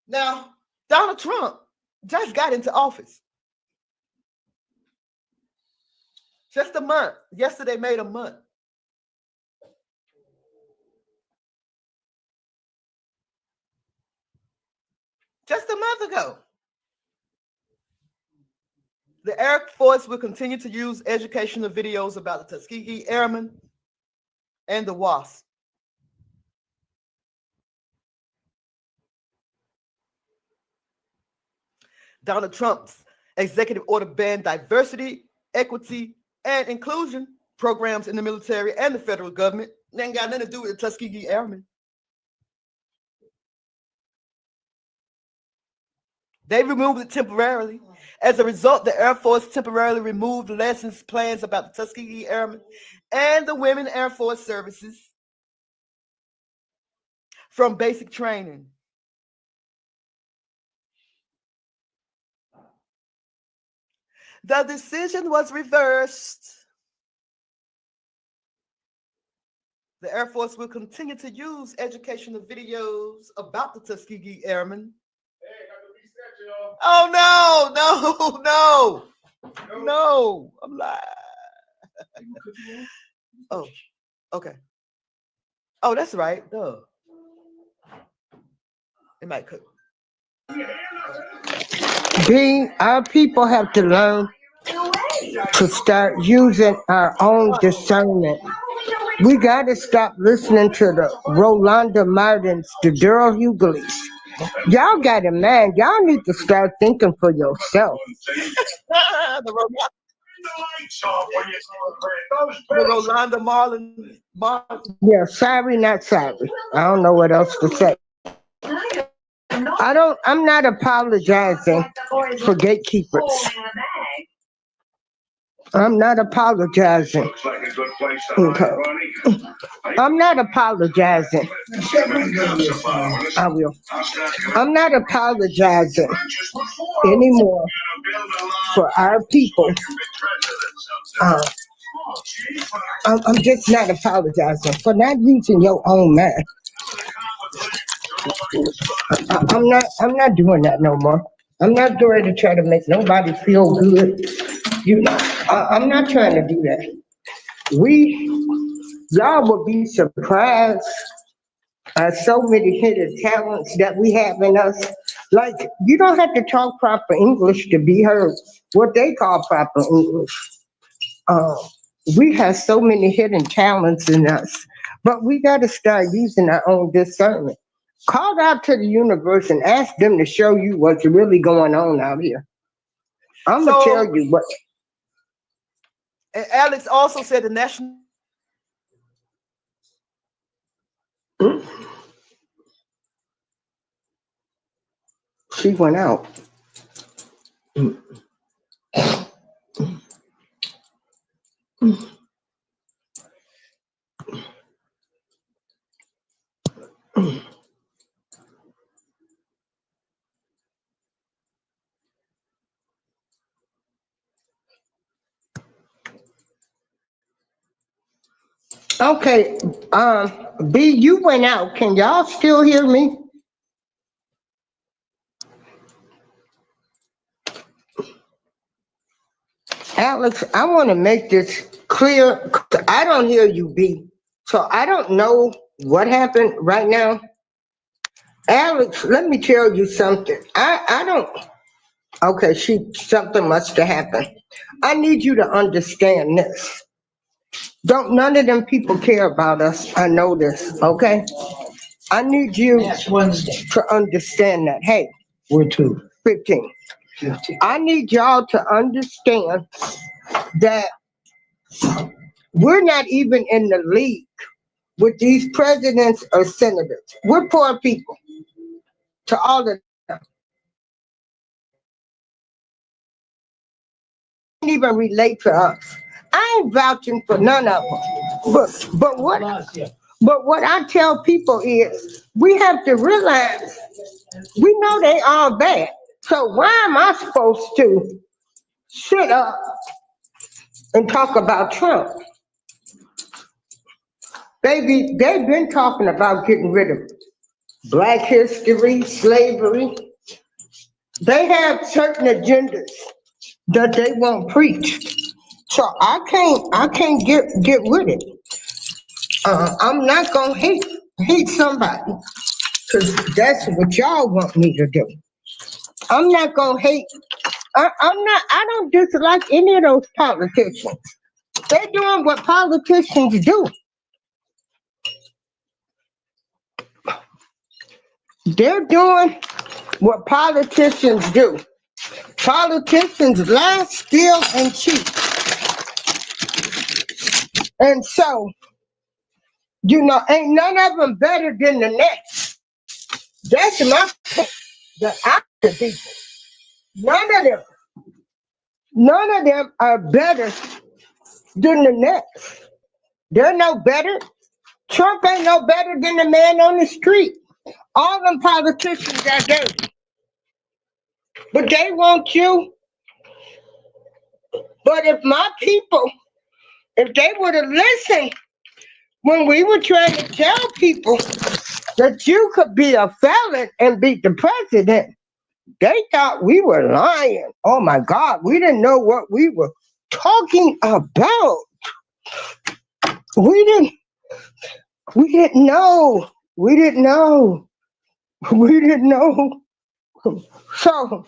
Now, Donald Trump just got into office. Just a month. Yesterday made a month. Just a month ago. The Air Force will continue to use educational videos about the Tuskegee Airmen and the WASP. Donald Trump's executive order banned diversity, equity, and inclusion programs in the military and the federal government. They ain't got nothing to do with the Tuskegee Airmen. They removed it temporarily. As a result, the Air Force temporarily removed lessons plans about the Tuskegee Airmen and the Women Air Force Services from basic training. The decision was reversed. The Air Force will continue to use educational videos about the Tuskegee Airmen. Hey, got to reset, y'all. Oh, no, I'm lying. Oh, okay. Oh, that's right. Duh. It might cook. Our people have to learn to start using our own discernment. We got to stop listening to the Rolanda Martins, the Daryl Hughleys. Y'all got a man. Y'all need to start thinking for yourself. The Rolanda Martin. Yeah, sorry, not sorry. I don't know what else to say. I'm not apologizing for gatekeepers. I'm not apologizing. Okay. I'm not apologizing. I will. I'm not apologizing anymore for our people. I'm just not apologizing for not using your own mind. I'm not doing that no more. I'm not doing it to try to make nobody feel good. I'm not trying to do that. Y'all will be surprised at so many hidden talents that we have in us. Like, you don't have to talk proper English to be heard. What they call proper English. We have so many hidden talents in us, but we got to start using our own discernment. Call out to the universe and ask them to show you what's really going on out here. I'm going to tell you what. And Alex also said the national. She went out. Okay, B, you went out. Can y'all still hear me? Alex, I want to make this clear. I don't hear you, B. So I don't know what happened right now. Alex, let me tell you something. I don't. Okay, something must have happened. I need you to understand this. Don't none of them people care about us. I know this. Okay. I need you to understand that. Hey, we're 15. I need y'all to understand that we're not even in the league with these presidents or senators. We're poor people. To all of them. Can't even relate to us. I ain't vouching for none of them. But what I tell people is we have to realize we know they all bad. So why am I supposed to sit up and talk about Trump? Baby, they've been talking about getting rid of Black history, slavery. They have certain agendas that they won't preach. So I can't get with it. I'm not gonna hate somebody because that's what y'all want me to do. I'm not gonna hate. I don't dislike any of those politicians. They're doing what politicians do. They're doing what politicians do. Politicians lie, steal, and cheat. And so, ain't none of them better than the next. That's my point. The opposite people. None of them are better than the next. They're no better. Trump ain't no better than the man on the street. All them politicians are dirty. But they want you. But if my people, if they would have listened when we were trying to tell people that you could be a felon and beat the president, they thought we were lying. Oh my God, we didn't know what we were talking about. We didn't know. We didn't know. So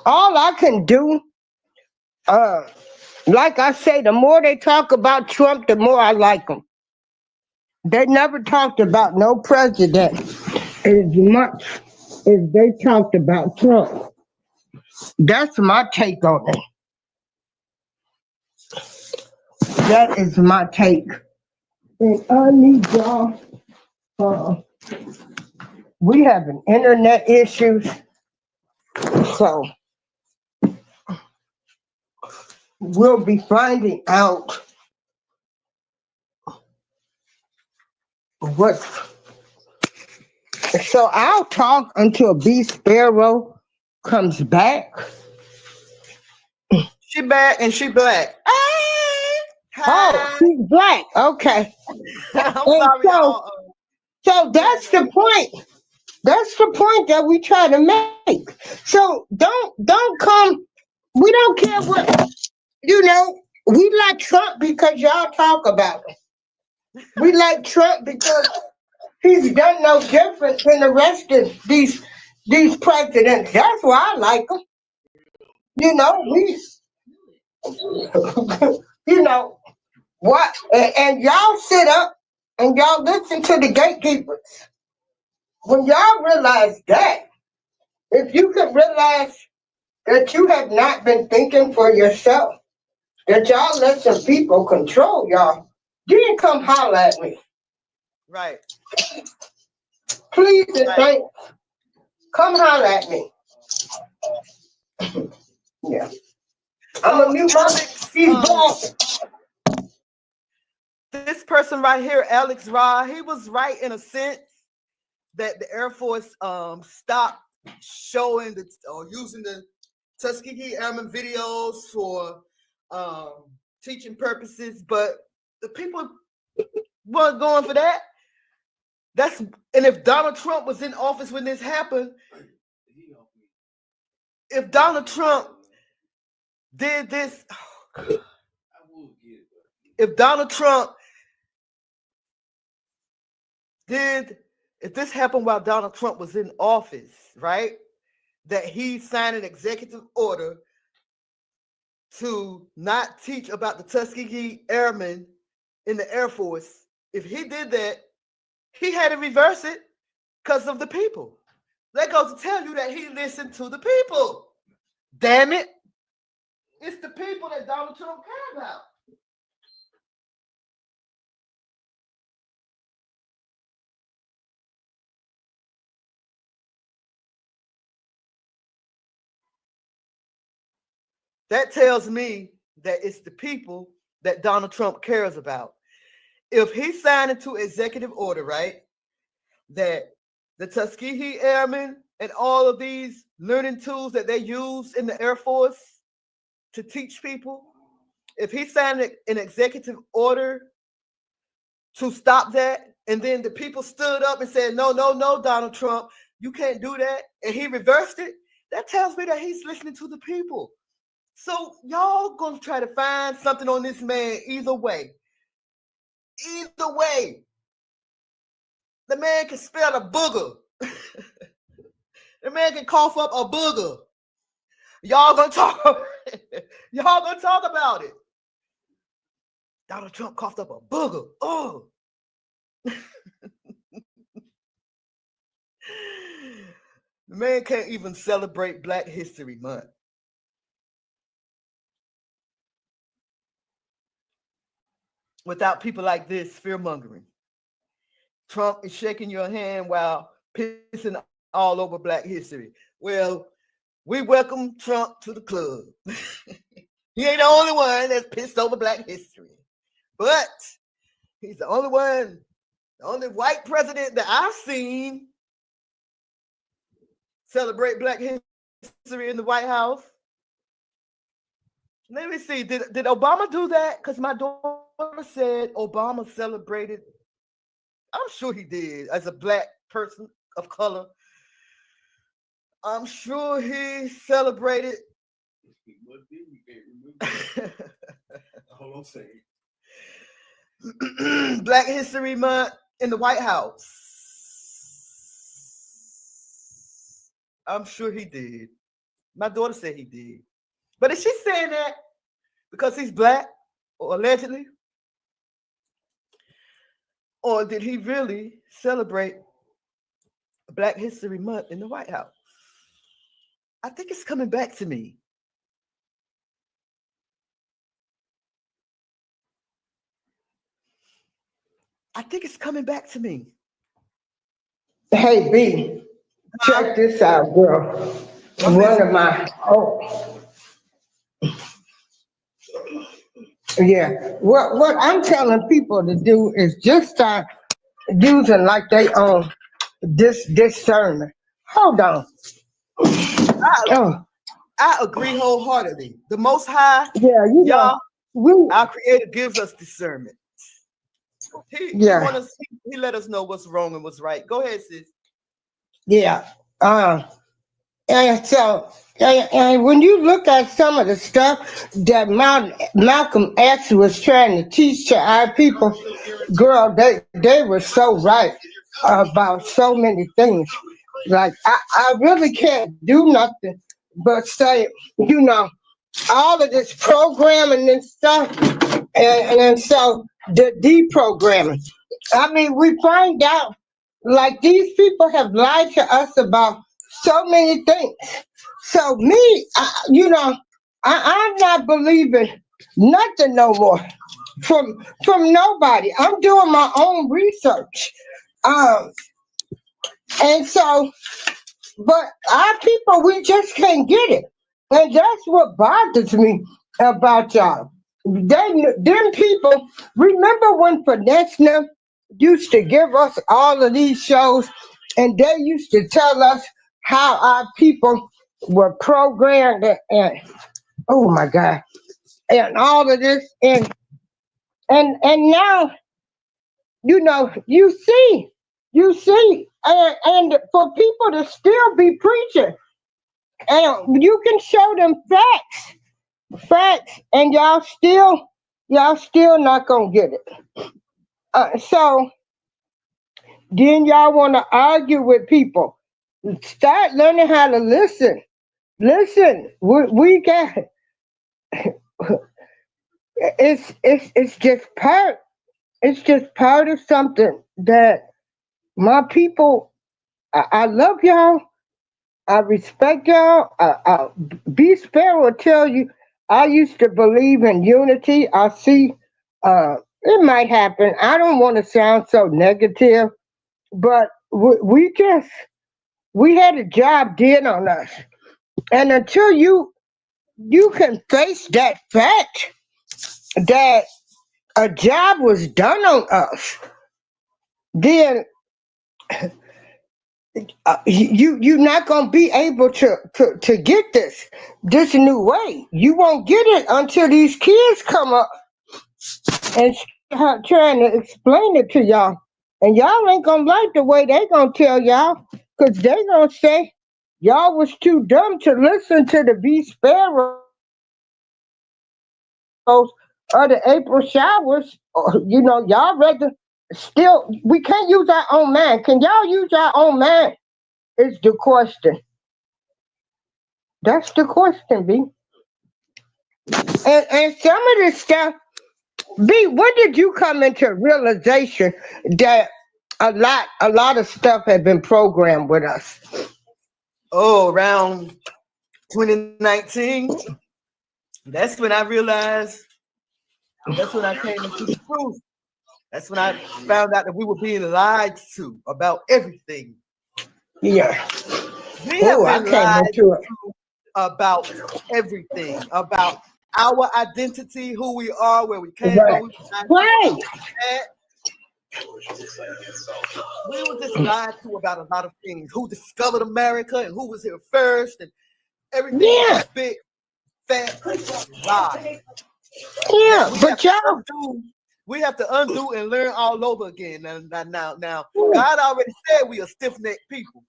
all I can do, like I say, the more they talk about Trump, the more I like him. They never talked about no president as much as they talked about Trump. That's my take on it. That is my take. And I need y'all. We having internet issues, so we'll be finding out what. So I'll talk until BeeSparrow comes back. She back and she black. Oh, she's black. Okay. I'm sorry. So that's the point. That's the point that we try to make. So don't come. We don't care what we like Trump because y'all talk about him. We like Trump because he's done no different than the rest of these presidents. That's why I like him. What? And y'all sit up and y'all listen to the gatekeepers. When y'all realize that, if you could realize that you have not been thinking for yourself, that y'all let some people control y'all, then come holler at me. Right. Please and thanks. Come holler at me. Yeah. I'm gonna mute my this person right here, Alex Ra, he was right in a sense that the Air Force stopped showing or using the Tuskegee Airmen videos for teaching purposes, but the people weren't going for that. And if Donald Trump was in office when this happened, if Donald Trump did this, if Donald Trump if this happened while Donald Trump was in office, right, that he signed an executive order to not teach about the Tuskegee Airmen in the Air Force, if he did that, he had to reverse it because of the people. That goes to tell you that he listened to the people. Damn it. It's the people that Donald Trump cared about. That tells me that it's the people that Donald Trump cares about. If he signed into executive order, right, that the Tuskegee Airmen and all of these learning tools that they use in the Air Force to teach people, if he signed an executive order to stop that, and then the people stood up and said, no, Donald Trump, you can't do that, and he reversed it, that tells me that he's listening to the people. So y'all gonna try to find something on this man either way. Either way. The man can spell a booger. The man can cough up a booger. Y'all gonna talk about it. Donald Trump coughed up a booger. Oh. The man can't even celebrate Black History Month. Without people like this fear-mongering. Trump is shaking your hand while pissing all over Black history. Well, we welcome Trump to the club. He ain't the only one that's pissed over Black history. But he's the only one, the only white president that I've seen celebrate Black history in the White House. Let me see, did Obama do that? Because my daughter said Obama celebrated, I'm sure he did, as a Black person of color. I'm sure he celebrated. Hold on a second. Black History Month in the White House. I'm sure he did. My daughter said he did. But is she saying that because he's Black, or allegedly? Or did he really celebrate Black History Month in the White House? I think it's coming back to me. I think it's coming back to me. Hey, B, check this out, girl. One of my, yeah. What I'm telling people to do is just start using like they own this discernment. Hold on. I agree wholeheartedly. The Most High, yeah, y'all, our Creator gives us discernment. He let us know what's wrong and what's right. Go ahead, sis. Yeah. And so, and when you look at some of the stuff that Malcolm X was trying to teach to our people, girl, they were so right about so many things. Like, I really can't do nothing but say, all of this programming and stuff, and so the deprogramming. I mean, we find out like these people have lied to us about so many things. So me, I'm not believing Nothing no more from nobody. I'm doing my own research. Um, and so, but our people, we just can't get it. And that's what bothers me about y'all. Them people, remember when Finessna used to give us all of these shows and they used to tell us how our people were programmed and oh my God, and all of this and now you see and for people to still be preaching and you can show them facts and y'all still not gonna get it. So then y'all want to argue with people. Start learning how to listen. We got it's just part of something that my people. I love y'all. I respect y'all. BeeSparrow will tell you I used to believe in unity. I see it might happen. I don't want to sound so negative, but we had a job done on us. And until you can face that fact that a job was done on us, then you're not gonna be able to get this new way. You won't get it until these kids come up and start trying to explain it to y'all. And y'all ain't gonna like the way they gonna tell y'all, because they gonna say y'all was too dumb to listen to the BeeSparrows or the April showers. Or, y'all rather still we can't use our own mind. Can y'all use our own mind? Is the question. That's the question, B. And some of this stuff, B, when did you come into realization that a lot of stuff had been programmed with us? Oh, around 2019. That's when I realized. That's when I came into the truth. That's when I found out that we were being lied to about everything. Yeah. We have been lied to about everything, about our identity, who we are, where we came from. Right. We were just lied to about a lot of things. Who discovered America and who was here first, and everything was a big fat lie. Yeah, but y'all, we have to undo and learn all over again. Now, God already said we are stiff-necked people.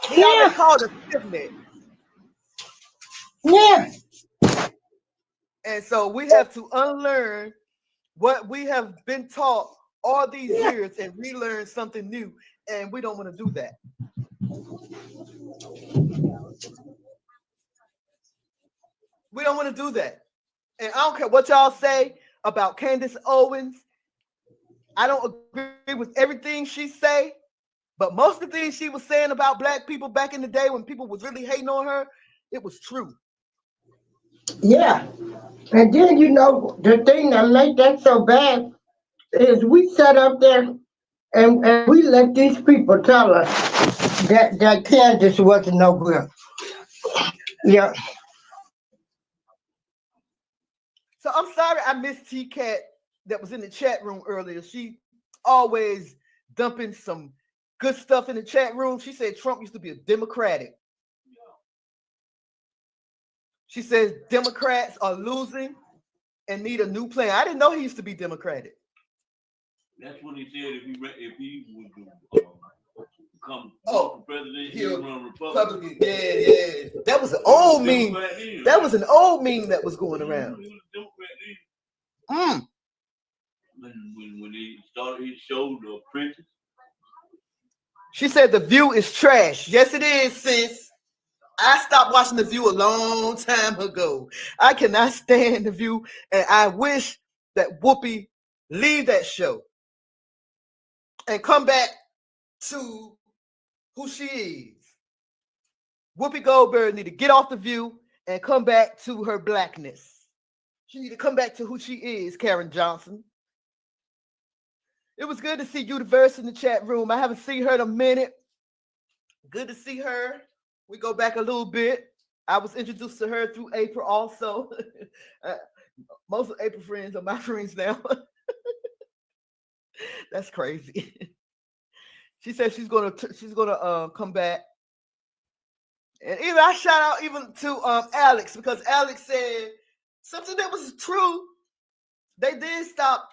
He already called us stiff-necked. Yeah. And so we have to unlearn what we have been taught all these years and relearn something new. And we don't want to do that. We don't want to do that. And I don't care what y'all say about Candace Owens. I don't agree with everything she say, but most of the things she was saying about black people back in the day when people was really hating on her, it was true. Yeah. And then the thing that made that so bad is we sat up there and we let these people tell us that Candace wasn't no good. Yeah. So I'm sorry I missed T-Cat that was in the chat room earlier. She always dumping some good stuff in the chat room. She said Trump used to be a Democratic. She says Democrats are losing and need a new plan. I didn't know he used to be Democratic. That's what he said if he would become president, he would run Republican. Yeah. That was an old meme. That was an old meme that was going around. When he started his show, The Apprentice. She said The View is trash. Yes, it is, sis. I stopped watching The View a long time ago. I cannot stand The View, and I wish that Whoopi leave that show and come back to who she is. Whoopi Goldberg need to get off The View and come back to her blackness. She need to come back to who she is, Karen Johnson. It was good to see Universe in the chat room. I haven't seen her in a minute. Good to see her. We go back a little bit. I was introduced to her through April also. Most of April's friends are my friends now. That's crazy. She said she's gonna come back. And even I shout out even to Alex, because Alex said something that was true. They did stop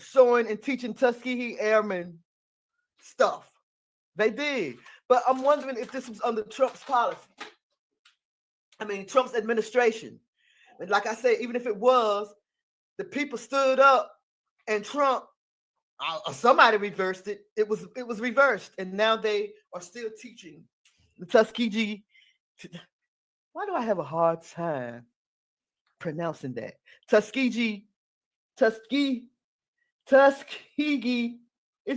showing and teaching Tuskegee Airmen stuff. They did. But I'm wondering if this was under Trump's policy. I mean, Trump's administration. And like I said, even if it was, the people stood up and Trump, somebody reversed it. It was reversed. And now they are still teaching the Tuskegee. Why do I have a hard time pronouncing that? Tuskegee. Is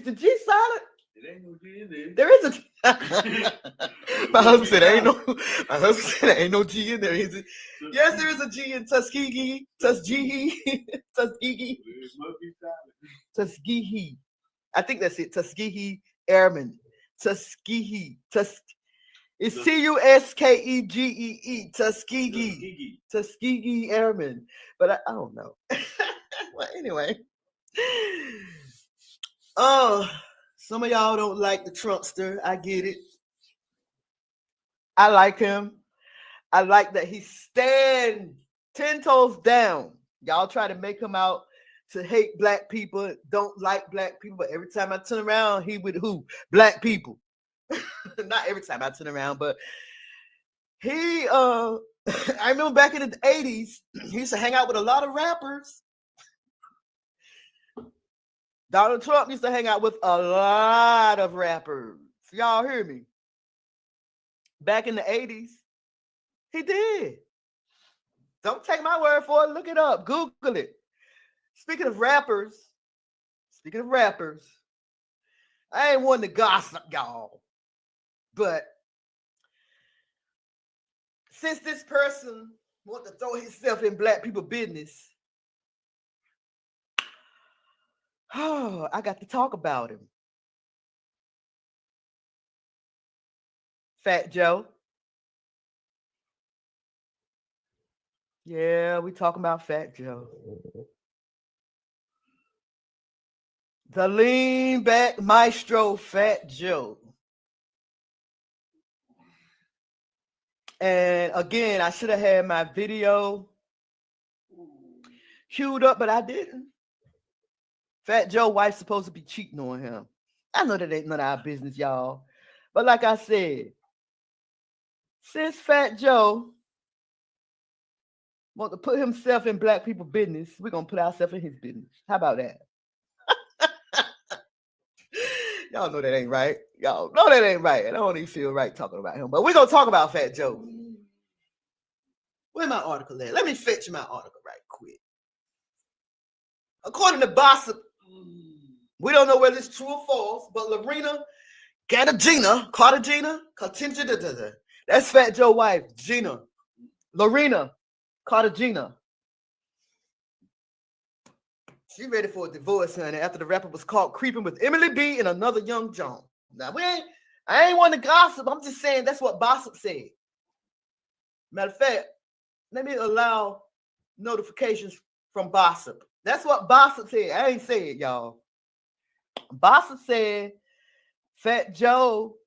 the G silent? It ain't no G in there. There is a My husband said there ain't no G in there, is it? Yes, there is a G in Tuskegee. Tuskegee. It must be silent. Tuskegee. I think that's it. Tuskegee Airmen. Tuskegee. It's Tuskegee. Tuskegee Airmen. But I don't know. Well, anyway. Some of y'all don't like the Trumpster. I get it. I like him. I like that he stand 10 toes down. Y'all try to make him out to hate black people, don't like black people, but every time I turn around, he would who? Black people. Not every time I turn around, but he I remember back in the 80s, he used to hang out with a lot of rappers. Donald Trump used to hang out with a lot of rappers. Y'all hear me? Back in the 80s, he did. Don't take my word for it. Look it up. Google it. Speaking of rappers, I ain't one to gossip, y'all. But since this person want to throw himself in black people business, I got to talk about him. Fat Joe. Yeah, we talking about Fat Joe. The lean back maestro, Fat Joe. And again, I should have had my video queued up, but I didn't. Fat Joe's wife's supposed to be cheating on him. I know that ain't none of our business, y'all. But like I said, since Fat Joe want to put himself in black people business, we're going to put ourselves in his business. How about that? Y'all know that ain't right. Y'all know that ain't right. I don't even feel right talking about him. But we're going to talk about Fat Joe. Where's my article at? Let me fetch my article right quick. According to Gossip, we don't know whether it's true or false, but Cartagena, that's Fat Joe's wife, Lorena Cartagena. She ready for a divorce, honey, after the rapper was caught creeping with Emily B and another young John. Now, I ain't want to gossip. I'm just saying that's what Gossip said. Matter of fact, let me allow notifications from Gossip. That's what Gossip said. I ain't say it, y'all. Gossip said Fat Joe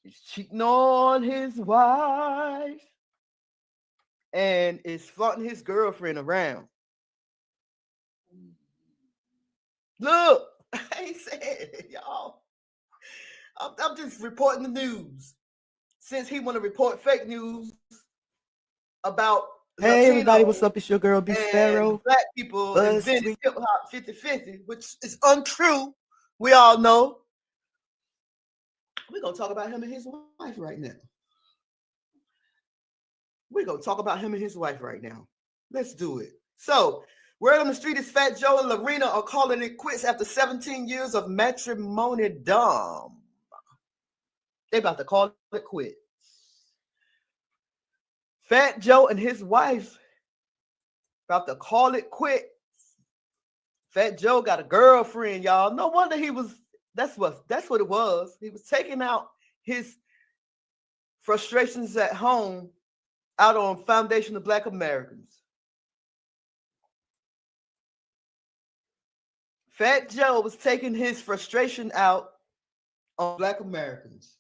is cheating on his wife and is flaunting his girlfriend around. Look, I ain't saying it, y'all. I'm just reporting the news. Since he want to report fake news about Hey Latino everybody, what's up? It's your girl BeeSparrow. Black people Buzzz invented hip hop 50-50, which is untrue. We all know. We're gonna talk about him and his wife right now. Let's do it. So, word on the street is Fat Joe and Lorena are calling it quits after 17 years of matrimony dumb. They about to call it quits. Fat Joe and his wife about to call it quits. Fat Joe got a girlfriend, y'all. No wonder he was, that's what it was. He was taking out his frustrations at home out on Foundation of Black Americans. Fat Joe was taking his frustration out on Black Americans.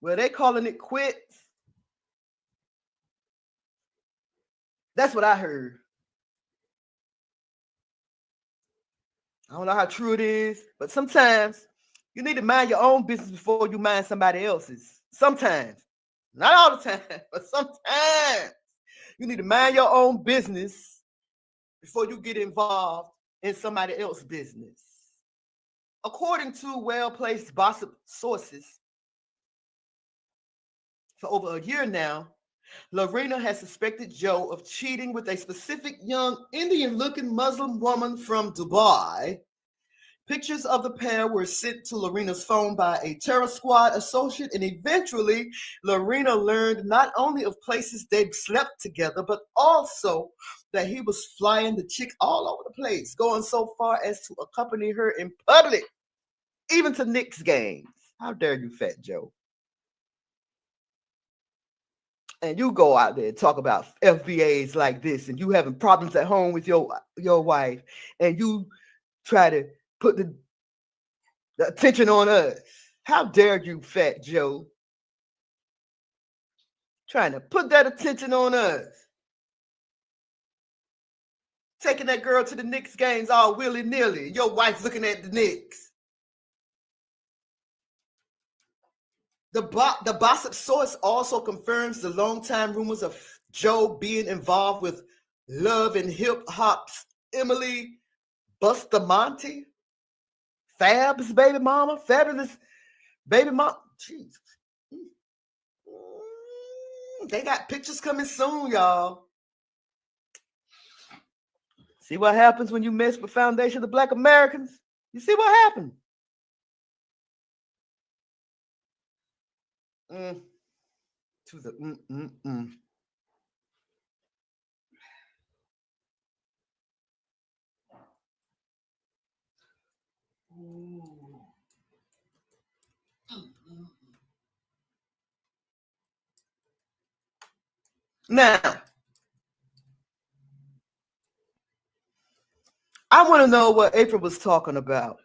Well, they calling it quits. That's what I heard. I don't know how true it is, but sometimes you need to mind your own business before you mind somebody else's. Sometimes. Not all the time, but sometimes you need to mind your own business before you get involved in somebody else's business. According to well-placed gossip sources, for over a year now, Lorena has suspected Joe of cheating with a specific young Indian-looking Muslim woman from Dubai. Pictures of the pair were sent to Lorena's phone by a terror squad associate, and eventually Lorena learned not only of places they'd slept together, but also that he was flying the chick all over the place, going so far as to accompany her in public, even to Knicks games. How dare you, Fat Joe? And you go out there and talk about FBAs like this, and you having problems at home with your wife, and you try to put the attention on us. How dare you, Fat Joe? Trying to put that attention on us. Taking that girl to the Knicks games all willy-nilly. Your wife looking at the Knicks. The gossip source also confirms the longtime rumors of Joe being involved with Love and Hip Hop's Emily Bustamante, Fab's baby mama, fabulous baby mama. Jesus. They got pictures coming soon, y'all. See what happens when you mess with Foundation of Black Americans? You see what happened? To the Now, I want to know what April was talking about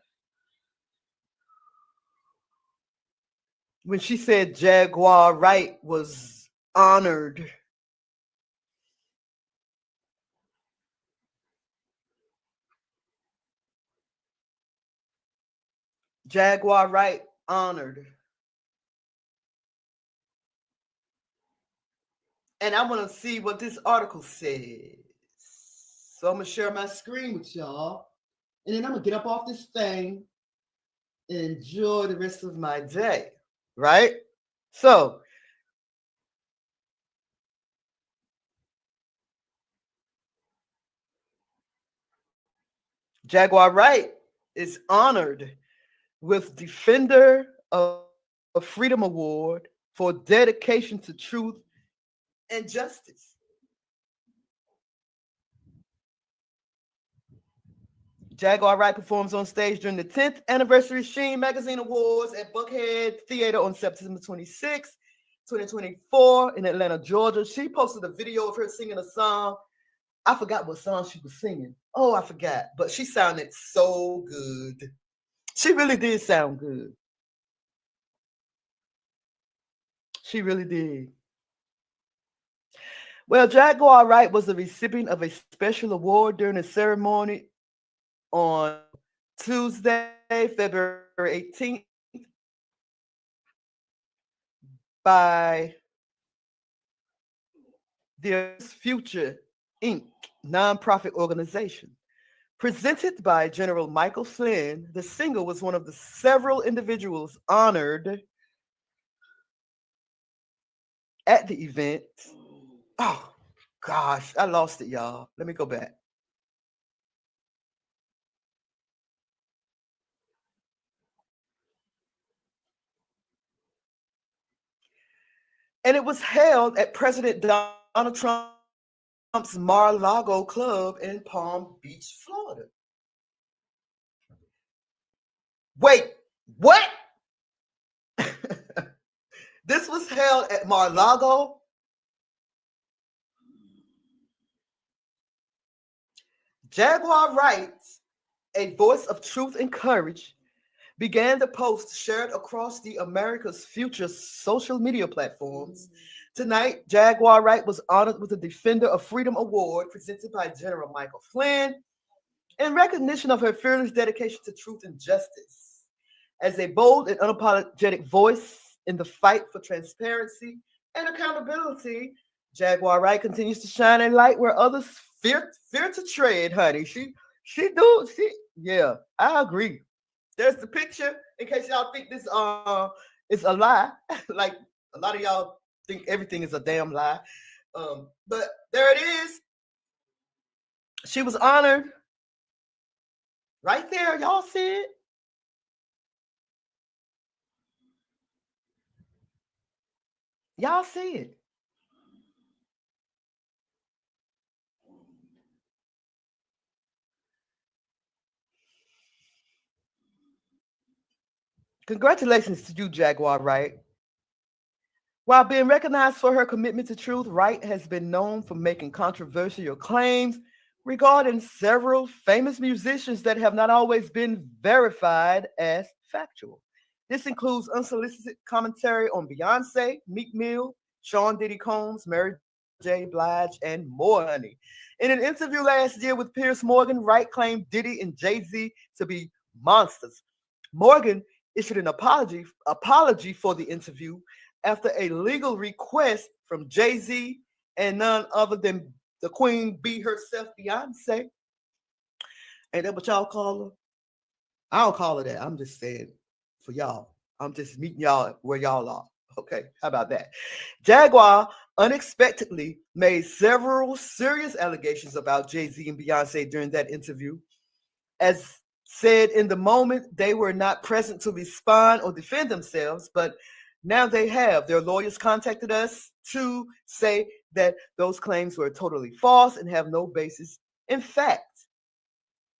when she said Jaguar Wright was honored. Jaguar Wright honored. And I want to see what this article says. So I'm going to share my screen with y'all. And then I'm going to get up off this thing and enjoy the rest of my day. Right? So, Jaguar Wright is honored with Defender of Freedom Award for dedication to truth and justice. Jaguar Wright performs on stage during the 10th anniversary Sheen Magazine Awards at Buckhead Theater on September 26, 2024 in Atlanta, Georgia. She posted a video of her singing a song. I forgot what song she was singing. Oh, I forgot. But she sounded so good. She really did sound good. She really did. Well, Jaguar Wright was the recipient of a special award during a ceremony on Tuesday, February 18th by the Future Inc. nonprofit organization. Presented by General Michael Flynn, the singer was one of the several individuals honored at the event. Oh, gosh, I lost it, y'all. Let me go back. And it was held at President Donald Trump's Mar-a-Lago club in Palm Beach, Florida. Wait, what? This was held at Mar-a-Lago. Jaguar writes, a voice of truth and courage, began the post shared across the America's Future social media platforms. Tonight, Jaguar Wright was honored with the Defender of Freedom Award presented by General Michael Flynn in recognition of her fearless dedication to truth and justice. As a bold and unapologetic voice in the fight for transparency and accountability, Jaguar Wright continues to shine a light where others fear to tread, honey. Yeah, I agree. There's the picture, in case y'all think this is a lie. Like a lot of y'all think everything is a damn lie. But there it is. She was honored. Right there, y'all see it? Y'all see it? Congratulations to you, Jaguar Wright. While being recognized for her commitment to truth, Wright has been known for making controversial claims regarding several famous musicians that have not always been verified as factual. This includes unsolicited commentary on Beyonce, Meek Mill, Sean Diddy Combs, Mary J. Blige, and more, honey. In an interview last year with Piers Morgan, Wright claimed Diddy and Jay-Z to be monsters. Morgan issued an apology for the interview after a legal request from Jay-Z and none other than the Queen Bee herself, Beyonce. Ain't that what y'all call her? I don't call her that. I'm just saying for y'all. I'm just meeting y'all where y'all are. Okay, how about that? Jaguar unexpectedly made several serious allegations about Jay-Z and Beyonce during that interview. As said, in the moment, they were not present to respond or defend themselves, but now they have. Their lawyers contacted us to say that those claims were totally false and have no basis in fact.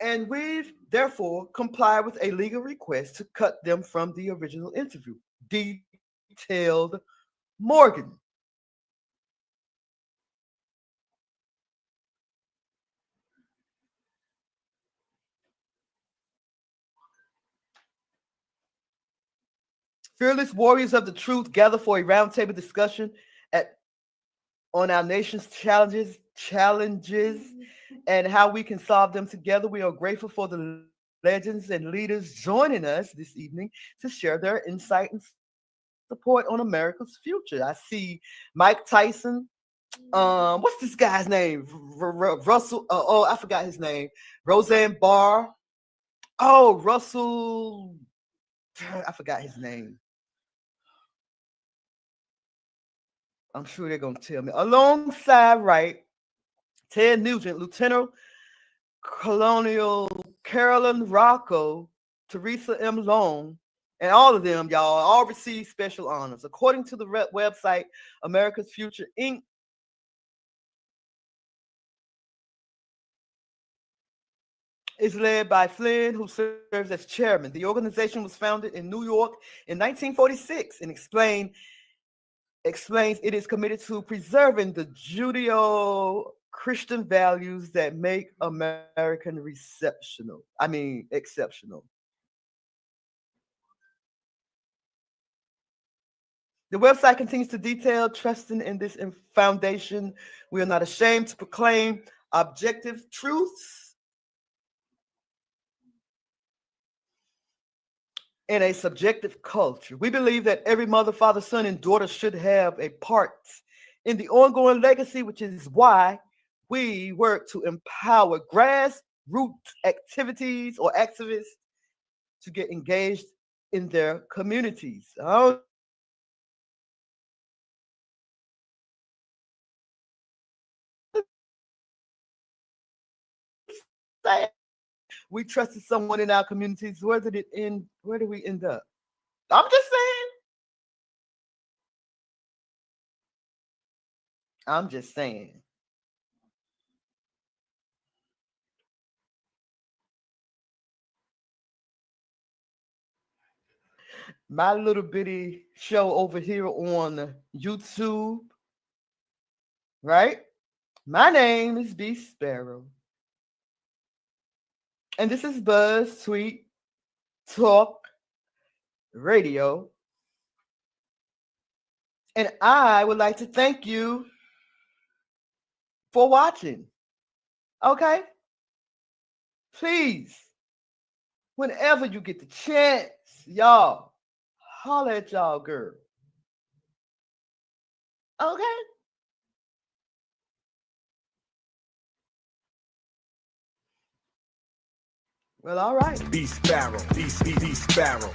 And we've therefore complied with a legal request to cut them from the original interview, detailed Morgan. Fearless warriors of the truth gather for a roundtable discussion on our nation's challenges and how we can solve them together. We are grateful for the legends and leaders joining us this evening to share their insight and support on America's future. I see Mike Tyson. What's this guy's name? Russell. I forgot his name. Roseanne Barr. Oh, Russell. I forgot his name. I'm sure they're going to tell me. Alongside Wright, Ted Nugent, Lieutenant Colonial Carolyn Rocco, Teresa M. Long, and all of them, y'all, all received special honors. According to the website America's Future Inc., is led by Flynn, who serves as chairman. The organization was founded in New York in 1946 and explains it is committed to preserving the Judeo-Christian values that make American exceptional. The website continues to detail, trusting in this foundation, we are not ashamed to proclaim objective truths in a subjective culture. We believe that every mother, father, son, and daughter should have a part in the ongoing legacy, which is why we work to empower grassroots activities or activists to get engaged in their communities. We trusted someone in our communities. Where did it end? Where did we end up? I'm just saying. I'm just saying. My little bitty show over here on YouTube, right? My name is BeeSparrow. And this is Buzzz Tweet Talk Radio. And I would like to thank you for watching. Okay? Please, whenever you get the chance, y'all, holler at y'all girl. Okay? Well, all right. BeeSparrow, BeeSparrow,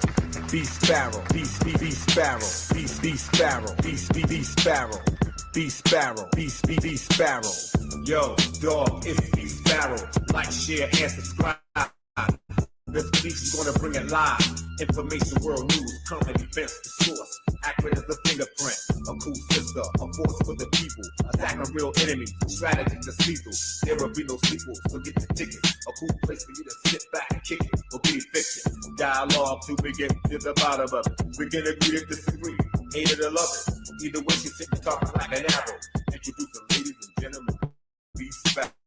BeeSparrow, BeeSparrow, BeeSparrow, BeeSparrow, BeeSparrow, BeeSparrow. Yo, dog, it's BeeSparrow. Like, share, and subscribe. This beast is gonna bring it live. Information, world news, current events, the source. Accurate as a fingerprint. A cool sister, a force for the people. Attacking real enemies, strategy that's lethal. There will be no sequels, so get the tickets. A cool place for you to sit back and kick it, or be fiction. Dialogue to begin to the bottom of it. We can agree to disagree, hate it or love it. Either way, she's sitting talking like an arrow. Introducing ladies and gentlemen, BeeSparrow.